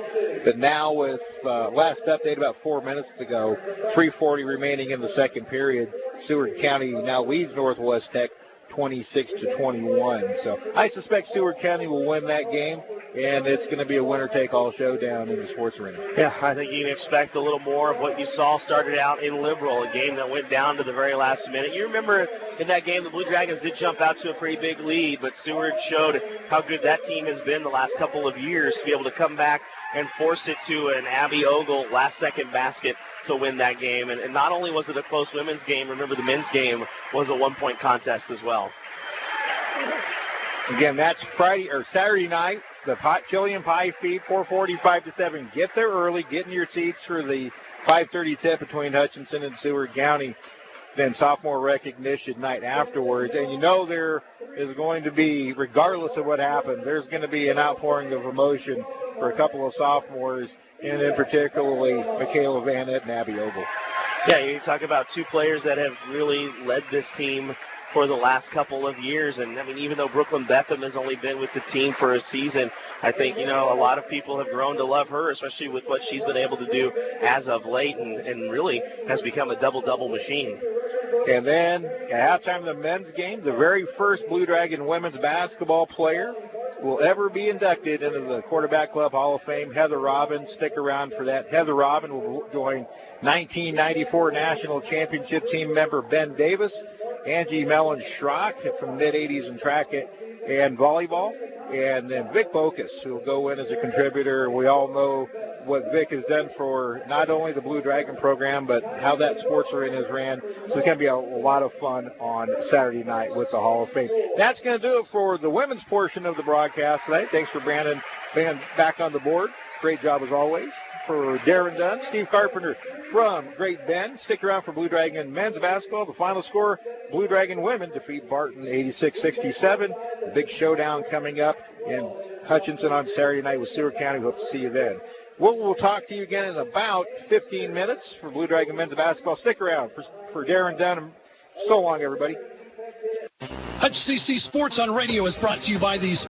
But now with last update about 4 minutes to go, 3:40 remaining in the second period, Seward County now leads Northwest Tech 26-21. So I suspect Seward County will win that game, and it's going to be a winner-take-all showdown in the sports arena. Yeah, I think you can expect a little more of what you saw started out in Liberal, a game that went down to the very last minute. You remember in that game, the Blue Dragons did jump out to a pretty big lead, but Seward showed how good that team has been the last couple of years to be able to come back and force it to an Abby Ogle last-second basket to win that game. And not only was it a close women's game, remember the men's game was a 1-point contest as well. Again, that's Saturday night. The Chili and Pie feed, 4:45-7. Get there early. Get in your seats for the 5:30 tip between Hutchinson and Seward County. Then sophomore recognition night afterwards. And you know there is going to be, regardless of what happens, there's going to be an outpouring of emotion for a couple of sophomores, and in particularly Michaela Vanette and Abby Ogle. Yeah, you talk about 2 players that have really led this team for the last couple of years. And, I mean, even though Brooklyn Betham has only been with the team for a season, I think, a lot of people have grown to love her, especially with what she's been able to do as of late, and really has become a double-double machine. And then at halftime of the men's game, the very first Blue Dragon women's basketball player will ever be inducted into the Quarterback Club Hall of Fame, Heather Robin. Stick around for that. Heather Robin will join 1994 National Championship team member Ben Davis, Angie Mellon-Schrock from mid-'80s in track and volleyball, and then Vic Bocus, who will go in as a contributor. We all know what Vic has done for not only the Blue Dragon program, but how that sports arena is ran. So it's going to be a lot of fun on Saturday night with the Hall of Fame. That's going to do it for the women's portion of the broadcast tonight. Thanks for Brandon being back on the board. Great job as always. For Darren Dunn, Steve Carpenter from Great Bend. Stick around for Blue Dragon men's basketball. The final score, Blue Dragon women defeat Barton 86-67. The big showdown coming up in Hutchinson on Saturday night with Seward County. Hope to see you then. We'll talk to you again in about 15 minutes for Blue Dragon men's basketball. Stick around for Darren Dunn. So long, everybody. HCC Sports on Radio is brought to you by these